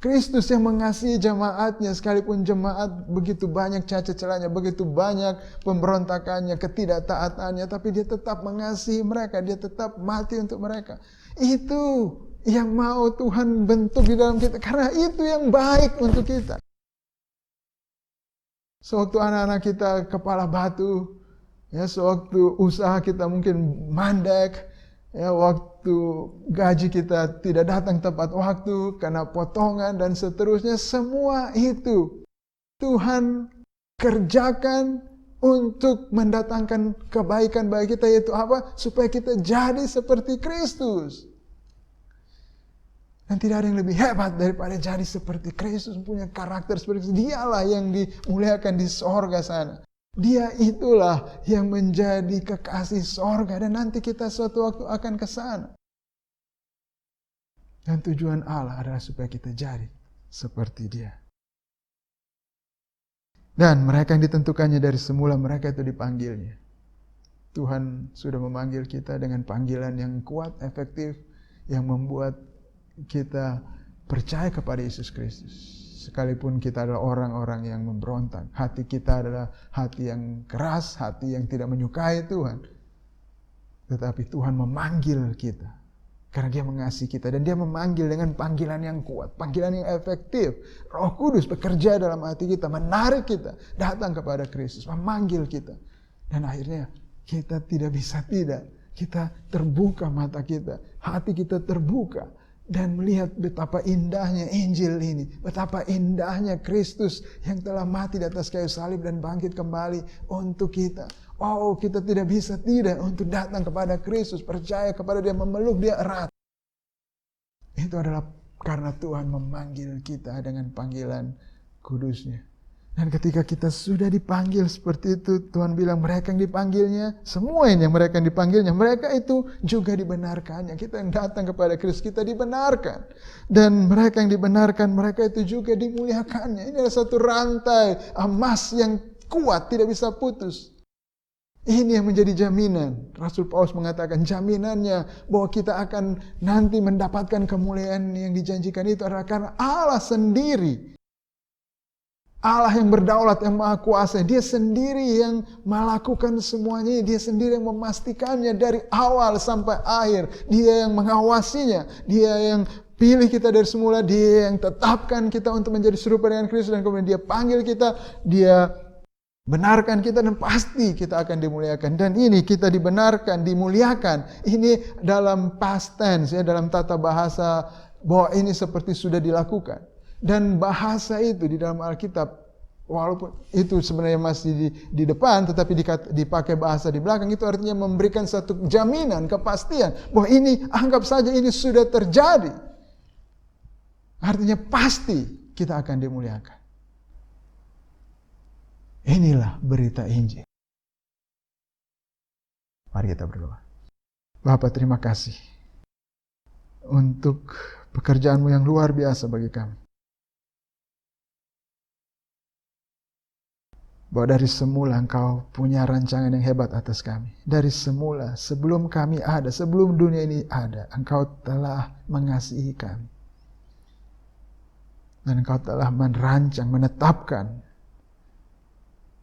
Kristus yang mengasihi jemaatnya, sekalipun jemaat begitu banyak cacat celahnya, begitu banyak pemberontakannya, ketidaktaatannya, tapi dia tetap mengasihi mereka, dia tetap mati untuk mereka. Itu yang mau Tuhan bentuk di dalam kita, karena itu yang baik untuk kita. Sewaktu anak-anak kita kepala batu, ya, sewaktu usaha kita mungkin mandek, ya, waktu gaji kita tidak datang tepat waktu karena potongan dan seterusnya, semua itu Tuhan kerjakan untuk mendatangkan kebaikan bagi kita, yaitu apa? Supaya kita jadi seperti Kristus. Dan tidak ada yang lebih hebat daripada jadi seperti Kristus, punya karakter seperti Kristus. Dialah yang dimuliakan di sorga sana. Dia itulah yang menjadi kekasih sorga, dan nanti kita suatu waktu akan ke sana. Dan tujuan Allah adalah supaya kita jadi seperti dia. Dan mereka yang ditentukannya dari semula, mereka itu dipanggilnya. Tuhan sudah memanggil kita dengan panggilan yang kuat, efektif, yang membuat kita percaya kepada Yesus Kristus. Sekalipun kita adalah orang-orang yang memberontak, hati kita adalah hati yang keras, hati yang tidak menyukai Tuhan. Tetapi Tuhan memanggil kita, karena dia mengasihi kita. Dan dia memanggil dengan panggilan yang kuat, panggilan yang efektif. Roh Kudus bekerja dalam hati kita, menarik kita datang kepada Kristus, memanggil kita. Dan akhirnya kita tidak bisa tidak. Kita terbuka mata kita, hati kita terbuka. Dan melihat betapa indahnya Injil ini. Betapa indahnya Kristus yang telah mati di atas kayu salib dan bangkit kembali untuk kita. Oh, kita tidak bisa tidak untuk datang kepada Kristus. Percaya kepada dia, memeluk dia erat. Itu adalah karena Tuhan memanggil kita dengan panggilan kudusnya. Dan ketika kita sudah dipanggil seperti itu, Tuhan bilang mereka yang dipanggilnya, semua yang mereka yang dipanggilnya, mereka itu juga dibenarkannya. Kita yang datang kepada Kristus, kita dibenarkan. Dan mereka yang dibenarkan, mereka itu juga dimuliakannya. Ini adalah satu rantai emas yang kuat, tidak bisa putus. Ini yang menjadi jaminan. Rasul Paulus mengatakan jaminannya bahwa kita akan nanti mendapatkan kemuliaan yang dijanjikan itu adalah karena Allah sendiri. Allah yang berdaulat, yang maha kuasa, dia sendiri yang melakukan semuanya, dia sendiri yang memastikannya dari awal sampai akhir, dia yang mengawasinya, dia yang pilih kita dari semula, dia yang tetapkan kita untuk menjadi serupa dengan Kristus, dan kemudian dia panggil kita, dia benarkan kita dan pasti kita akan dimuliakan. Dan ini kita dibenarkan, dimuliakan. Ini dalam past tense, ya, dalam tata bahasa bahwa ini seperti sudah dilakukan. Dan bahasa itu di dalam Alkitab, walaupun itu sebenarnya masih di depan, tetapi dipakai bahasa di belakang, itu artinya memberikan satu jaminan, kepastian bahwa ini, anggap saja ini sudah terjadi. Artinya pasti kita akan dimuliakan. Inilah berita Injil. Mari kita berdoa. Bapa, terima kasih untuk pekerjaan-Mu yang luar biasa bagi kami. Bahwa dari semula Engkau punya rancangan yang hebat atas kami. Dari semula, sebelum kami ada, sebelum dunia ini ada, Engkau telah mengasihi kami. Dan Engkau telah merancang, menetapkan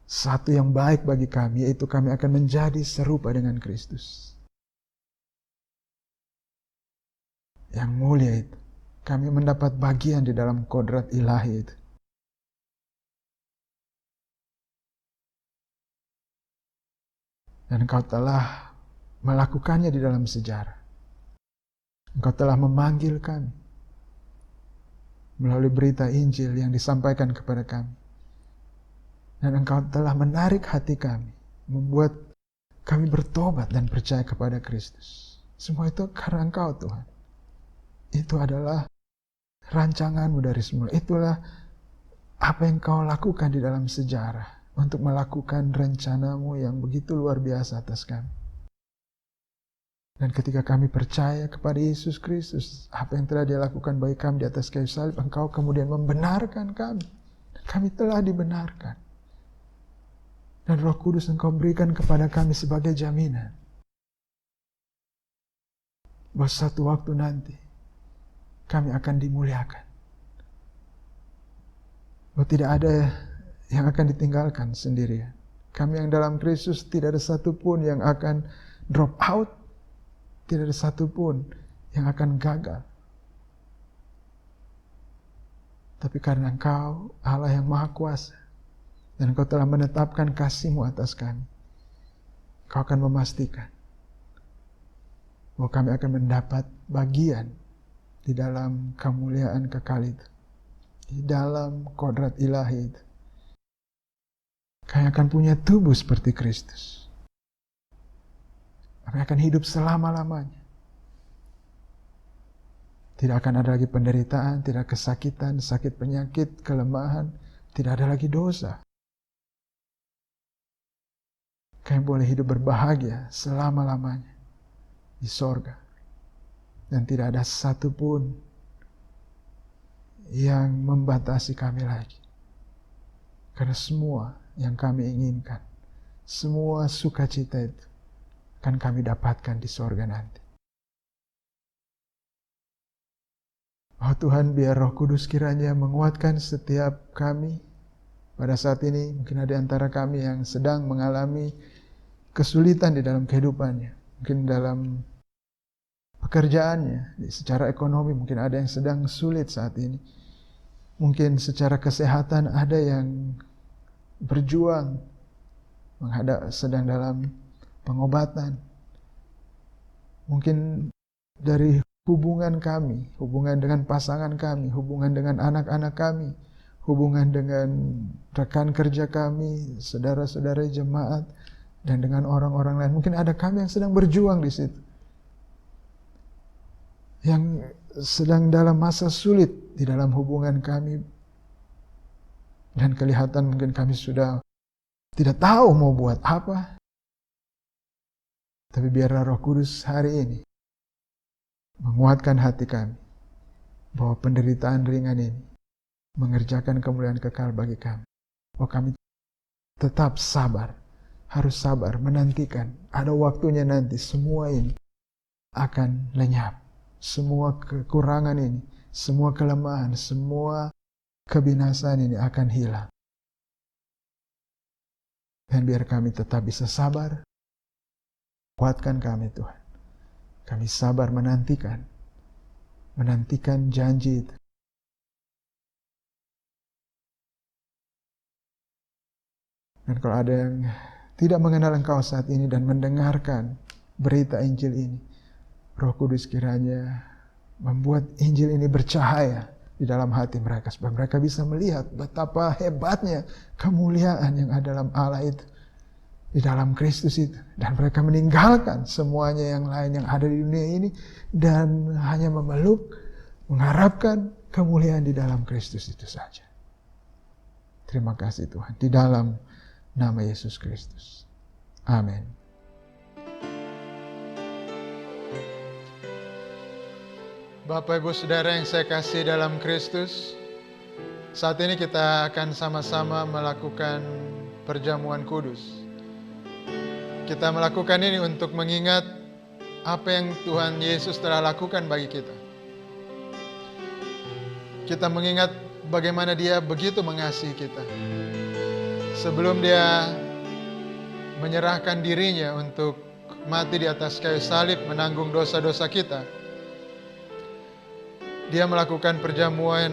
satu yang baik bagi kami, yaitu kami akan menjadi serupa dengan Kristus. Yang mulia itu, kami mendapat bagian di dalam kodrat ilahi itu. Dan Engkau telah melakukannya di dalam sejarah. Engkau telah memanggil kami melalui berita Injil yang disampaikan kepada kami. Dan Engkau telah menarik hati kami, membuat kami bertobat dan percaya kepada Kristus. Semua itu karena Engkau, Tuhan. Itu adalah rancangan-Mu dari semula. Itulah apa yang Engkau lakukan di dalam sejarah untuk melakukan rencana-Mu yang begitu luar biasa atas kami. Dan ketika kami percaya kepada Yesus Kristus, apa yang telah Dia lakukan bagi kami di atas kayu salib, Engkau kemudian membenarkan kami. Dan kami telah dibenarkan. Dan Roh Kudus Engkau berikan kepada kami sebagai jaminan bahwa satu waktu nanti kami akan dimuliakan. Bahwa tidak ada yang akan ditinggalkan sendirian. Kami yang dalam Kristus tidak ada satupun yang akan drop out. Tidak ada satupun yang akan gagal. Tapi karena Engkau Allah yang Maha Kuasa, dan Engkau telah menetapkan kasih-Mu atas kami, Engkau akan memastikan bahwa kami akan mendapat bagian di dalam kemuliaan kekal itu, di dalam kodrat ilahi itu. Kami akan punya tubuh seperti Kristus. Kami akan hidup selama-lamanya. Tidak akan ada lagi penderitaan, tidak kesakitan, sakit penyakit, kelemahan, tidak ada lagi dosa. Kami boleh hidup berbahagia selama-lamanya di sorga. Dan tidak ada satupun yang membatasi kami lagi. Karena semua yang kami inginkan, semua sukacita itu akan kami dapatkan di sorga nanti. Oh Tuhan, biar Roh Kudus kiranya menguatkan setiap kami pada saat ini. Mungkin ada di antara kami yang sedang mengalami kesulitan di dalam kehidupannya. Mungkin dalam pekerjaannya, secara ekonomi mungkin ada yang sedang sulit saat ini. Mungkin secara kesehatan ada yang berjuang, sedang dalam pengobatan. Mungkin dari hubungan kami, hubungan dengan pasangan kami, hubungan dengan anak-anak kami, hubungan dengan rekan kerja kami, saudara-saudara jemaat, dan dengan orang-orang lain. Mungkin ada kami yang sedang berjuang di situ, yang sedang dalam masa sulit di dalam hubungan kami, dan kelihatan mungkin kami sudah tidak tahu mau buat apa. Tapi biarlah Roh Kudus hari ini menguatkan hati kami bahwa penderitaan ringan ini mengerjakan kemuliaan kekal bagi kami. Bahwa kami tetap sabar, harus sabar menantikan. Ada waktunya nanti semua ini akan lenyap. Semua kekurangan ini, semua kelemahan, semua kebinasaan ini akan hilang. Dan biar kami tetap bisa sabar, kuatkan kami Tuhan. Kami sabar menantikan janji itu. Dan kalau ada yang tidak mengenal Engkau saat ini dan mendengarkan berita Injil ini, Roh Kudus kiranya membuat Injil ini bercahaya di dalam hati mereka, supaya mereka bisa melihat betapa hebatnya kemuliaan yang ada dalam Allah itu, di dalam Kristus itu, dan mereka meninggalkan semuanya yang lain yang ada di dunia ini dan hanya memeluk, mengharapkan kemuliaan di dalam Kristus itu saja. Terima kasih Tuhan, di dalam nama Yesus Kristus. Amin. Bapak, Ibu, Saudara yang saya kasih dalam Kristus, saat ini kita akan sama-sama melakukan perjamuan kudus. Kita melakukan ini untuk mengingat apa yang Tuhan Yesus telah lakukan bagi kita. Kita mengingat bagaimana Dia begitu mengasihi kita. Sebelum Dia menyerahkan dirinya untuk mati di atas kayu salib menanggung dosa-dosa kita, Dia melakukan perjamuan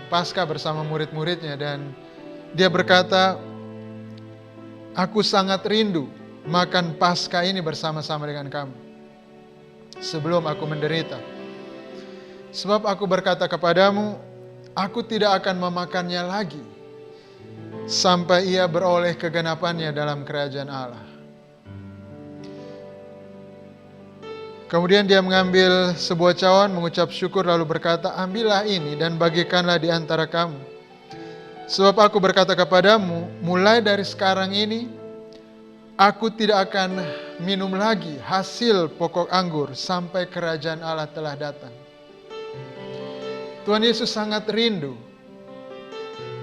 Paskah bersama murid-muridnya, dan Dia berkata, "Aku sangat rindu makan Paskah ini bersama-sama dengan kamu sebelum aku menderita. Sebab aku berkata kepadamu, aku tidak akan memakannya lagi sampai ia beroleh kegenapannya dalam kerajaan Allah." Kemudian Dia mengambil sebuah cawan, mengucap syukur, lalu berkata, "Ambillah ini dan bagikanlah di antara kamu. Sebab aku berkata kepadamu, mulai dari sekarang ini, aku tidak akan minum lagi hasil pokok anggur sampai kerajaan Allah telah datang." Tuhan Yesus sangat rindu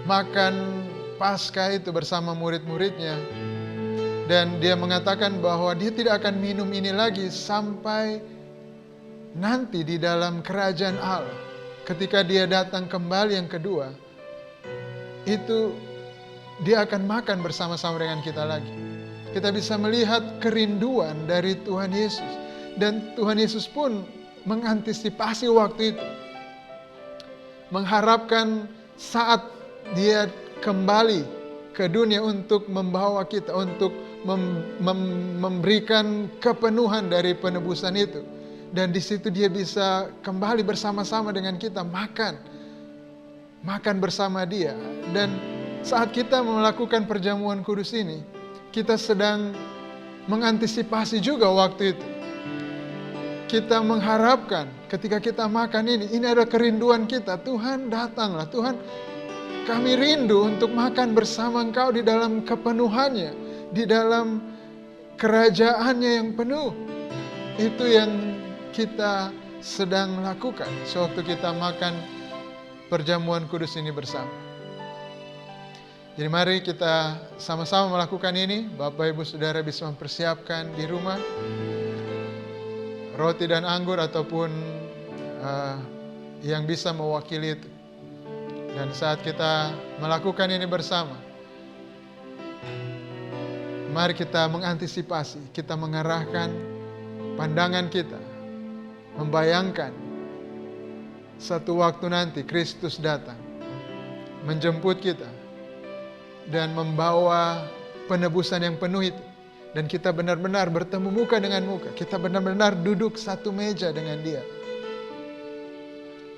makan Paskah itu bersama murid-muridnya. Dan Dia mengatakan bahwa Dia tidak akan minum ini lagi sampai nanti di dalam kerajaan Allah. Ketika Dia datang kembali yang kedua, itu Dia akan makan bersama-sama dengan kita lagi. Kita bisa melihat kerinduan dari Tuhan Yesus. Dan Tuhan Yesus pun mengantisipasi waktu itu, mengharapkan saat Dia kembali ke dunia untuk membawa kita, untuk memberikan kepenuhan dari penebusan itu. Dan di situ Dia bisa kembali bersama-sama dengan kita, makan bersama Dia. Dan saat kita melakukan perjamuan kudus ini, kita sedang mengantisipasi juga waktu itu. Kita mengharapkan ketika kita makan ini adalah kerinduan kita. Tuhan, datanglah Tuhan, kami rindu untuk makan bersama Engkau di dalam kepenuhannya, di dalam kerajaannya yang penuh. Itu yang kita sedang lakukan sewaktu kita makan perjamuan kudus ini bersama. Jadi mari kita sama-sama melakukan ini. Bapak, Ibu, Saudara bisa mempersiapkan di rumah roti dan anggur ataupun yang bisa mewakili itu. Dan saat kita melakukan ini bersama, mari kita mengantisipasi, kita mengarahkan pandangan kita, membayangkan satu waktu nanti Kristus datang, menjemput kita, dan membawa penebusan yang penuh itu. Dan kita benar-benar bertemu muka dengan muka, kita benar-benar duduk satu meja dengan Dia,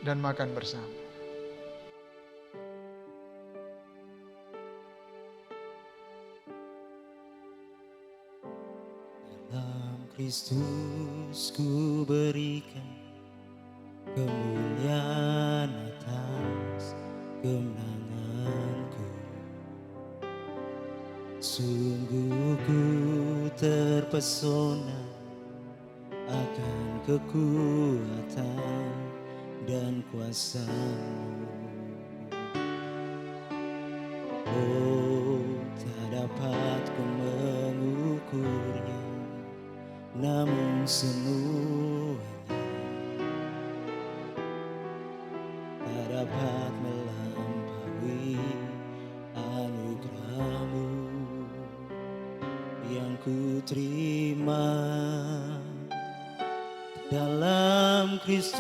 dan makan bersama. Kristus ku berikan kemuliaan atas kemenanganku. Sungguh ku terpesona akan kekuatan dan kuasa-Mu. Oh, tak dapat ku mengukurnya, namun semuanya tak dapat melampaui anugerah-Mu yang ku terima dalam Kristus.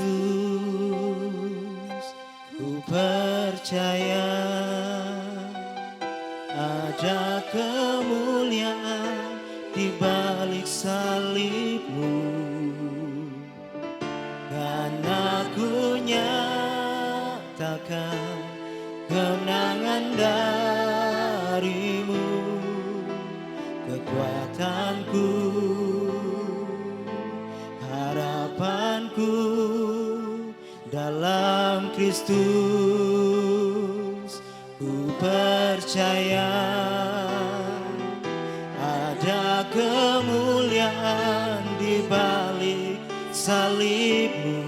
Ku percaya ada kemuliaan nyatakan kemenangan darimu, kekuatanku, harapanku dalam Kristus. Ku percaya ada kemuliaan di balik salibmu,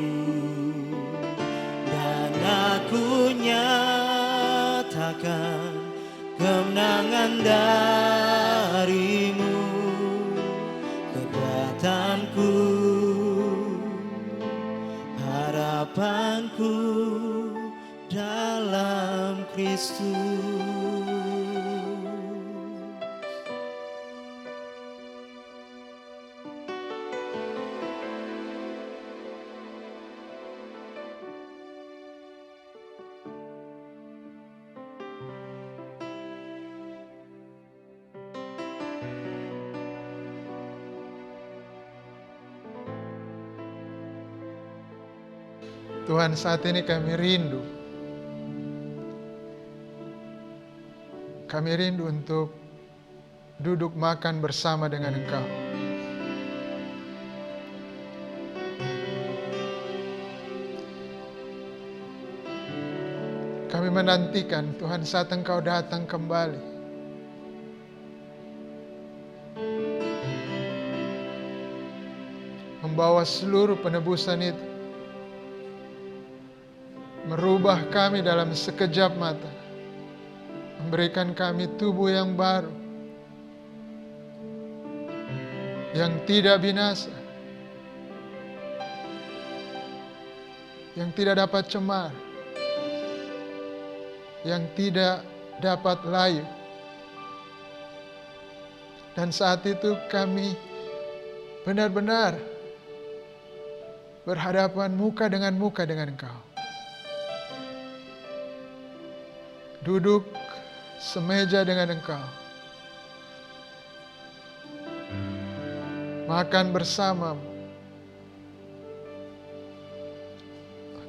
dan aku nyatakan kemenangan darimu, kekuatanku, harapanku dalam Kristus. Tuhan, saat ini kami rindu. Kami rindu untuk duduk makan bersama dengan Engkau. Kami menantikan Tuhan saat Engkau datang kembali. Membawa seluruh penebusan itu. Merubah kami dalam sekejap mata, memberikan kami tubuh yang baru, yang tidak binasa, yang tidak dapat cemar, yang tidak dapat layu. Dan saat itu kami benar-benar berhadapan muka dengan Engkau. Duduk semeja dengan Engkau, makan bersamamu.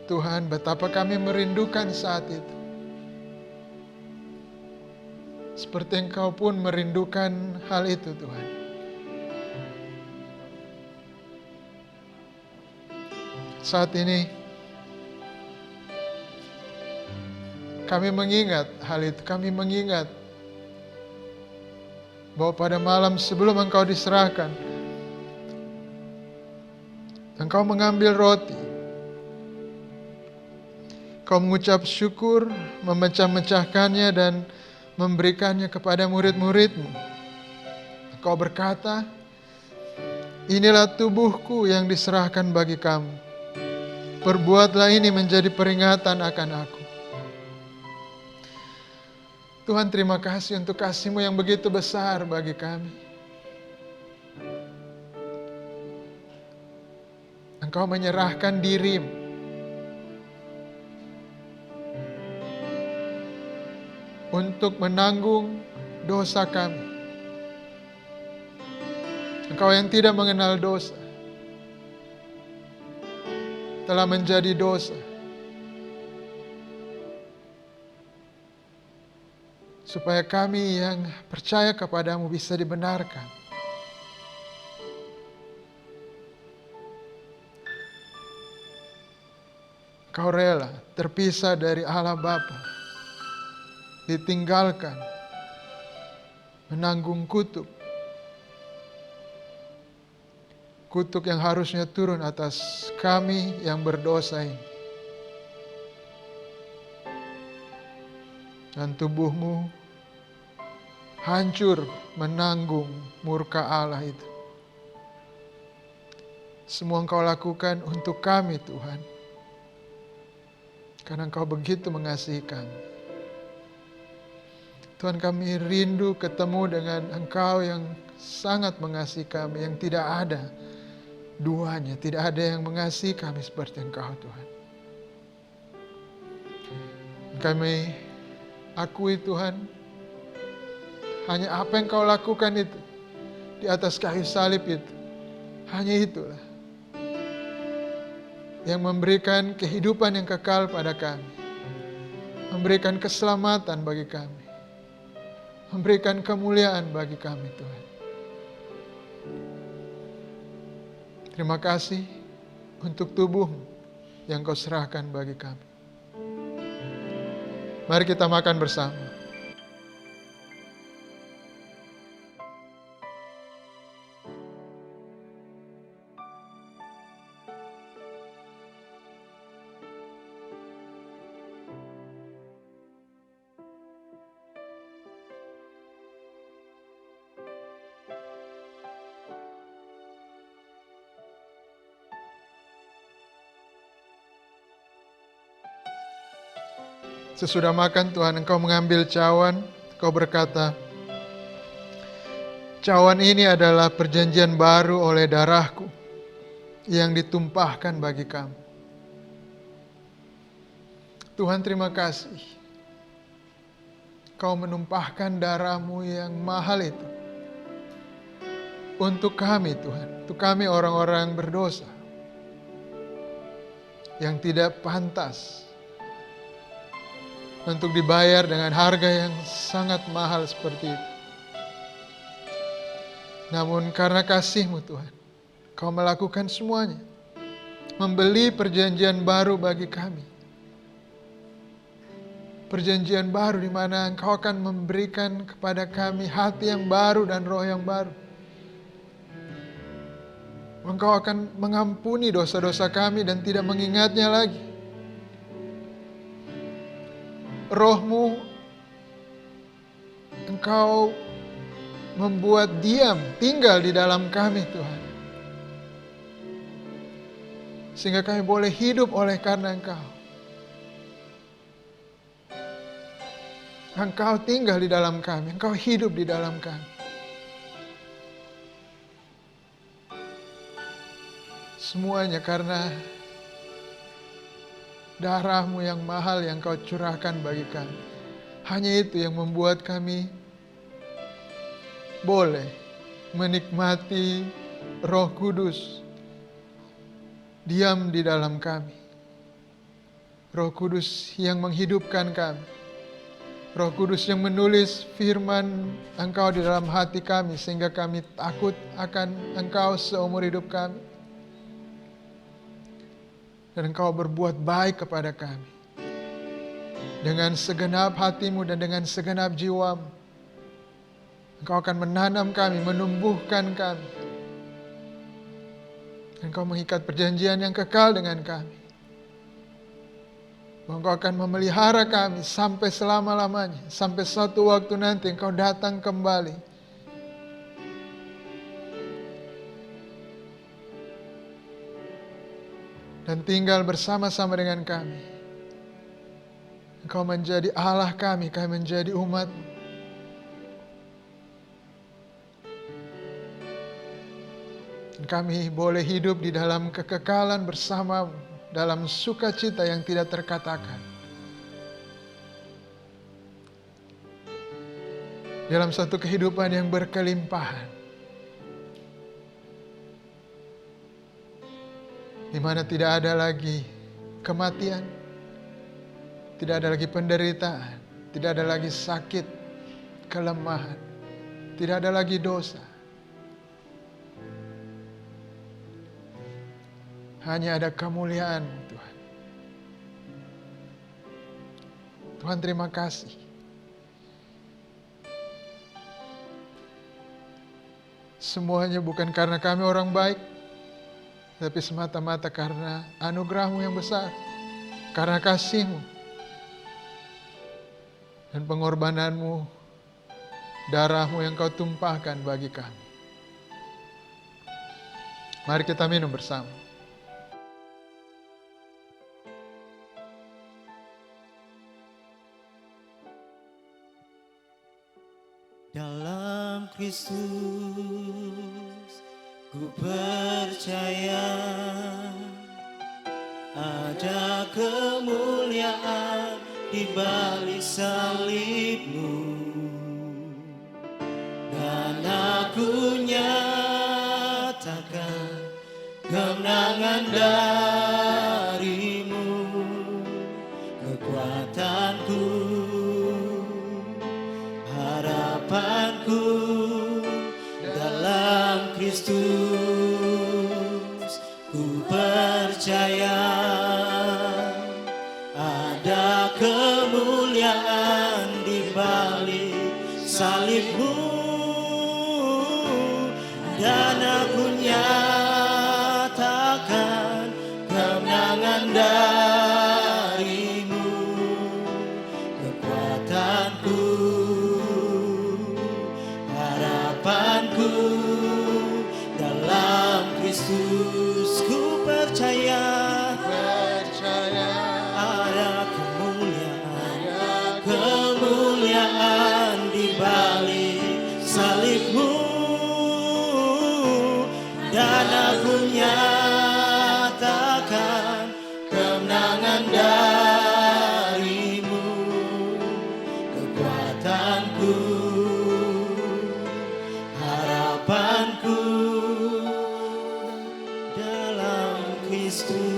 Tuhan, betapa kami merindukan saat itu. Seperti Engkau pun merindukan hal itu, Tuhan. Saat ini kami mengingat hal itu, kami mengingat bahwa pada malam sebelum Engkau diserahkan, Engkau mengambil roti, Engkau mengucap syukur, memecah-mecahkannya dan memberikannya kepada murid-murid-Mu. Engkau berkata, inilah tubuhku yang diserahkan bagi kamu. Perbuatlah ini menjadi peringatan akan aku. Tuhan, terima kasih untuk kasih-Mu yang begitu besar bagi kami. Engkau menyerahkan diri-Mu untuk menanggung dosa kami. Engkau yang tidak mengenal dosa telah menjadi dosa, supaya kami yang percaya kepada-Mu bisa dibenarkan. Kau rela terpisah dari Allah Bapa, ditinggalkan, menanggung kutuk yang harusnya turun atas kami yang berdosa ini. Dan tubuh-Mu hancur menanggung murka Allah itu. Semua Engkau lakukan untuk kami, Tuhan. Karena Engkau begitu mengasihi kami. Tuhan, kami rindu ketemu dengan Engkau yang sangat mengasihi kami, yang tidak ada duanya, tidak ada yang mengasihi kami seperti Engkau, Tuhan. Kami akui, Tuhan, hanya apa yang Kau lakukan itu di atas kayu salib itu, hanya itulah yang memberikan kehidupan yang kekal pada kami, memberikan keselamatan bagi kami, memberikan kemuliaan bagi kami Tuhan. Terima kasih untuk tubuh-Mu yang Kau serahkan bagi kami. Mari kita makan bersama. Sesudah makan Tuhan, Engkau mengambil cawan, Engkau berkata, cawan ini adalah perjanjian baru oleh darah-Ku yang ditumpahkan bagi kamu. Tuhan, terima kasih. Kau menumpahkan darah-Mu yang mahal itu untuk kami Tuhan, untuk kami orang-orang berdosa yang tidak pantas untuk dibayar dengan harga yang sangat mahal seperti itu. Namun karena kasih-Mu Tuhan, Kau melakukan semuanya, membeli perjanjian baru bagi kami. Perjanjian baru di mana Engkau akan memberikan kepada kami hati yang baru dan roh yang baru. Engkau akan mengampuni dosa-dosa kami dan tidak mengingatnya lagi. Roh-Mu, Engkau membuat diam, tinggal di dalam kami Tuhan. Sehingga kami boleh hidup oleh karena Engkau. Engkau tinggal di dalam kami, Engkau hidup di dalam kami. Semuanya karena darah-Mu yang mahal yang Kau curahkan bagi kami. Hanya itu yang membuat kami boleh menikmati Roh Kudus diam di dalam kami. Roh Kudus yang menghidupkan kami. Roh Kudus yang menulis firman Engkau di dalam hati kami sehingga kami takut akan Engkau seumur hidup kami. Dan Engkau berbuat baik kepada kami. Dengan segenap hati-Mu dan dengan segenap jiwa-Mu. Engkau akan menanam kami, menumbuhkan kami. Engkau mengikat perjanjian yang kekal dengan kami. Engkau akan memelihara kami sampai selama-lamanya. Sampai suatu waktu nanti Engkau datang kembali. Dan tinggal bersama-sama dengan kami. Engkau menjadi Allah kami, kami menjadi umat-Mu. Dan kami boleh hidup di dalam kekekalan bersama-Mu, dalam sukacita yang tidak terkatakan. Dalam satu kehidupan yang berkelimpahan. Di mana tidak ada lagi kematian, tidak ada lagi penderitaan, tidak ada lagi sakit, kelemahan, tidak ada lagi dosa. Hanya ada kemuliaan Tuhan. Tuhan, terima kasih. Semuanya bukan karena kami orang baik, tapi semata-mata karena anugerah-Mu yang besar, karena kasih-Mu, dan pengorbanan-Mu, darah-Mu yang Kau tumpahkan bagi kami. Mari kita minum bersama. Dalam Kristus ku percaya ada kemuliaan di balik salib-Mu, dan aku nyatakan kemenangan Kristus, ku percaya ada kemuliaan di balik salibmu, dan aku nyatakan kemenangan darimu. Kekuatanku, harapanku dalam Kristus, ku percaya ada kemuliaan di balik salibmu, dan aku nyatakan kemenangan darimu. Kekuatanku, harapanku dalam Kristus.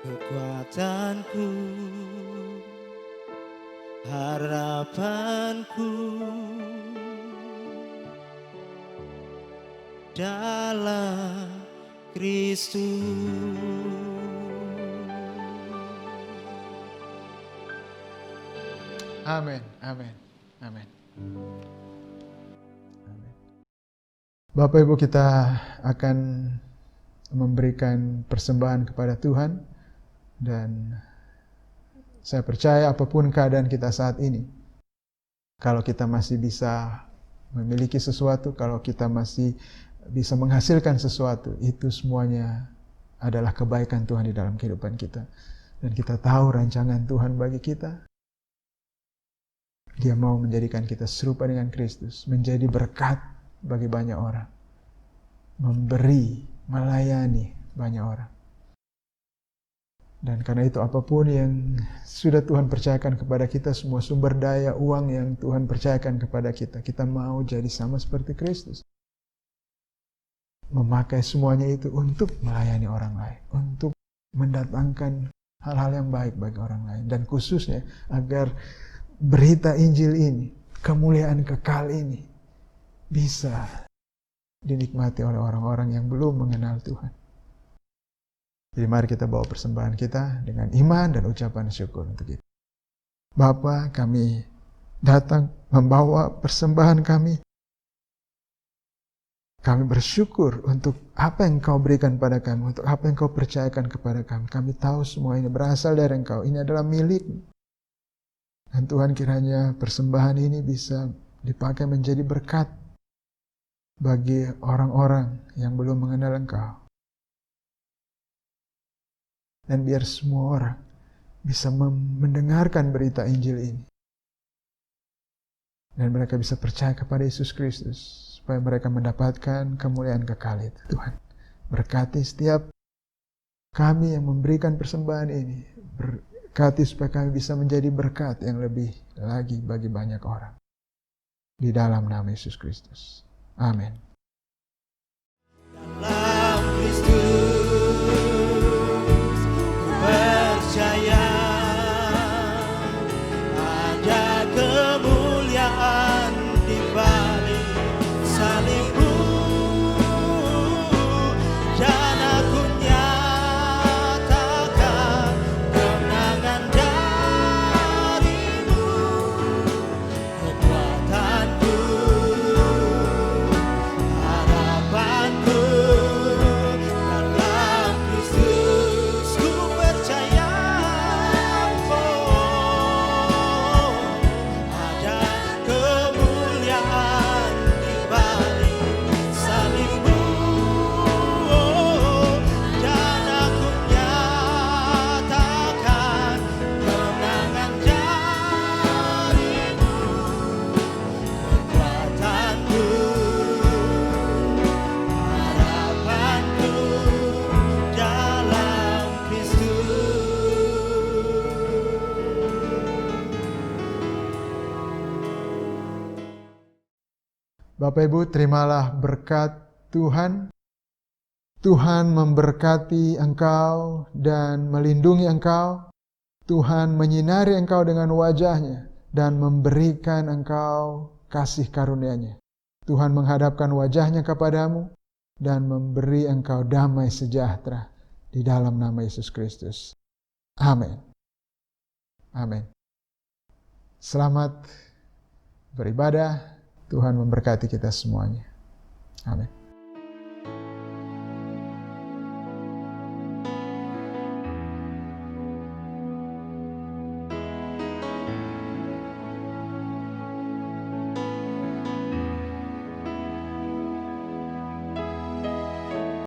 Kekuatanku, harapanku dalam Kristus. Amin, amin, amin. Bapak Ibu, kita akan memberikan persembahan kepada Tuhan, dan saya percaya apapun keadaan kita saat ini, kalau kita masih bisa memiliki sesuatu, kalau kita masih bisa menghasilkan sesuatu, itu semuanya adalah kebaikan Tuhan di dalam kehidupan kita. Dan kita tahu rancangan Tuhan bagi kita. Dia mau menjadikan kita serupa dengan Kristus, menjadi berkat bagi banyak orang, memberi, melayani banyak orang. Dan karena itu apapun yang sudah Tuhan percayakan kepada kita, semua sumber daya uang yang Tuhan percayakan kepada kita, kita mau jadi sama seperti Kristus. Memakai semuanya itu untuk melayani orang lain, untuk mendatangkan hal-hal yang baik bagi orang lain. Dan khususnya agar berita Injil ini, kemuliaan kekal ini, bisa dinikmati oleh orang-orang yang belum mengenal Tuhan. Jadi mari kita bawa persembahan kita dengan iman dan ucapan syukur untuk itu. Bapa, kami datang membawa persembahan kami. Kami bersyukur untuk apa yang Kau berikan pada kami, untuk apa yang Kau percayakan kepada kami. Kami tahu semua ini berasal dari Engkau, ini adalah milik. Dan Tuhan, kiranya persembahan ini bisa dipakai menjadi berkat bagi orang-orang yang belum mengenal Engkau. Dan biar semua orang bisa mendengarkan berita Injil ini. Dan mereka bisa percaya kepada Yesus Kristus, supaya mereka mendapatkan kemuliaan kekal itu. Tuhan, berkati setiap kami yang memberikan persembahan ini. Berkati supaya kami bisa menjadi berkat yang lebih lagi bagi banyak orang. Di dalam nama Yesus Kristus. Amin. Dalam Kristus, ku percaya ada kemuliaan di balik salibmu, dan aku nyatakan kemenangan darimu. Kekuatanku, harapanku dalam Kristus, ku percaya ada kemuliaan di balik salibmu, dan aku nyatakan kemenangan darimu. Kekuatanku, harapanku dalam Kristus. Bapak Ibu, terimalah berkat Tuhan. Tuhan memberkati engkau dan melindungi engkau. Tuhan menyinari engkau dengan wajah-Nya dan memberikan engkau kasih karunia-Nya. Tuhan menghadapkan wajah-Nya kepadamu dan memberi engkau damai sejahtera di dalam nama Yesus Kristus. Amin. Amin. Selamat beribadah. Tuhan memberkati kita semuanya. Amin.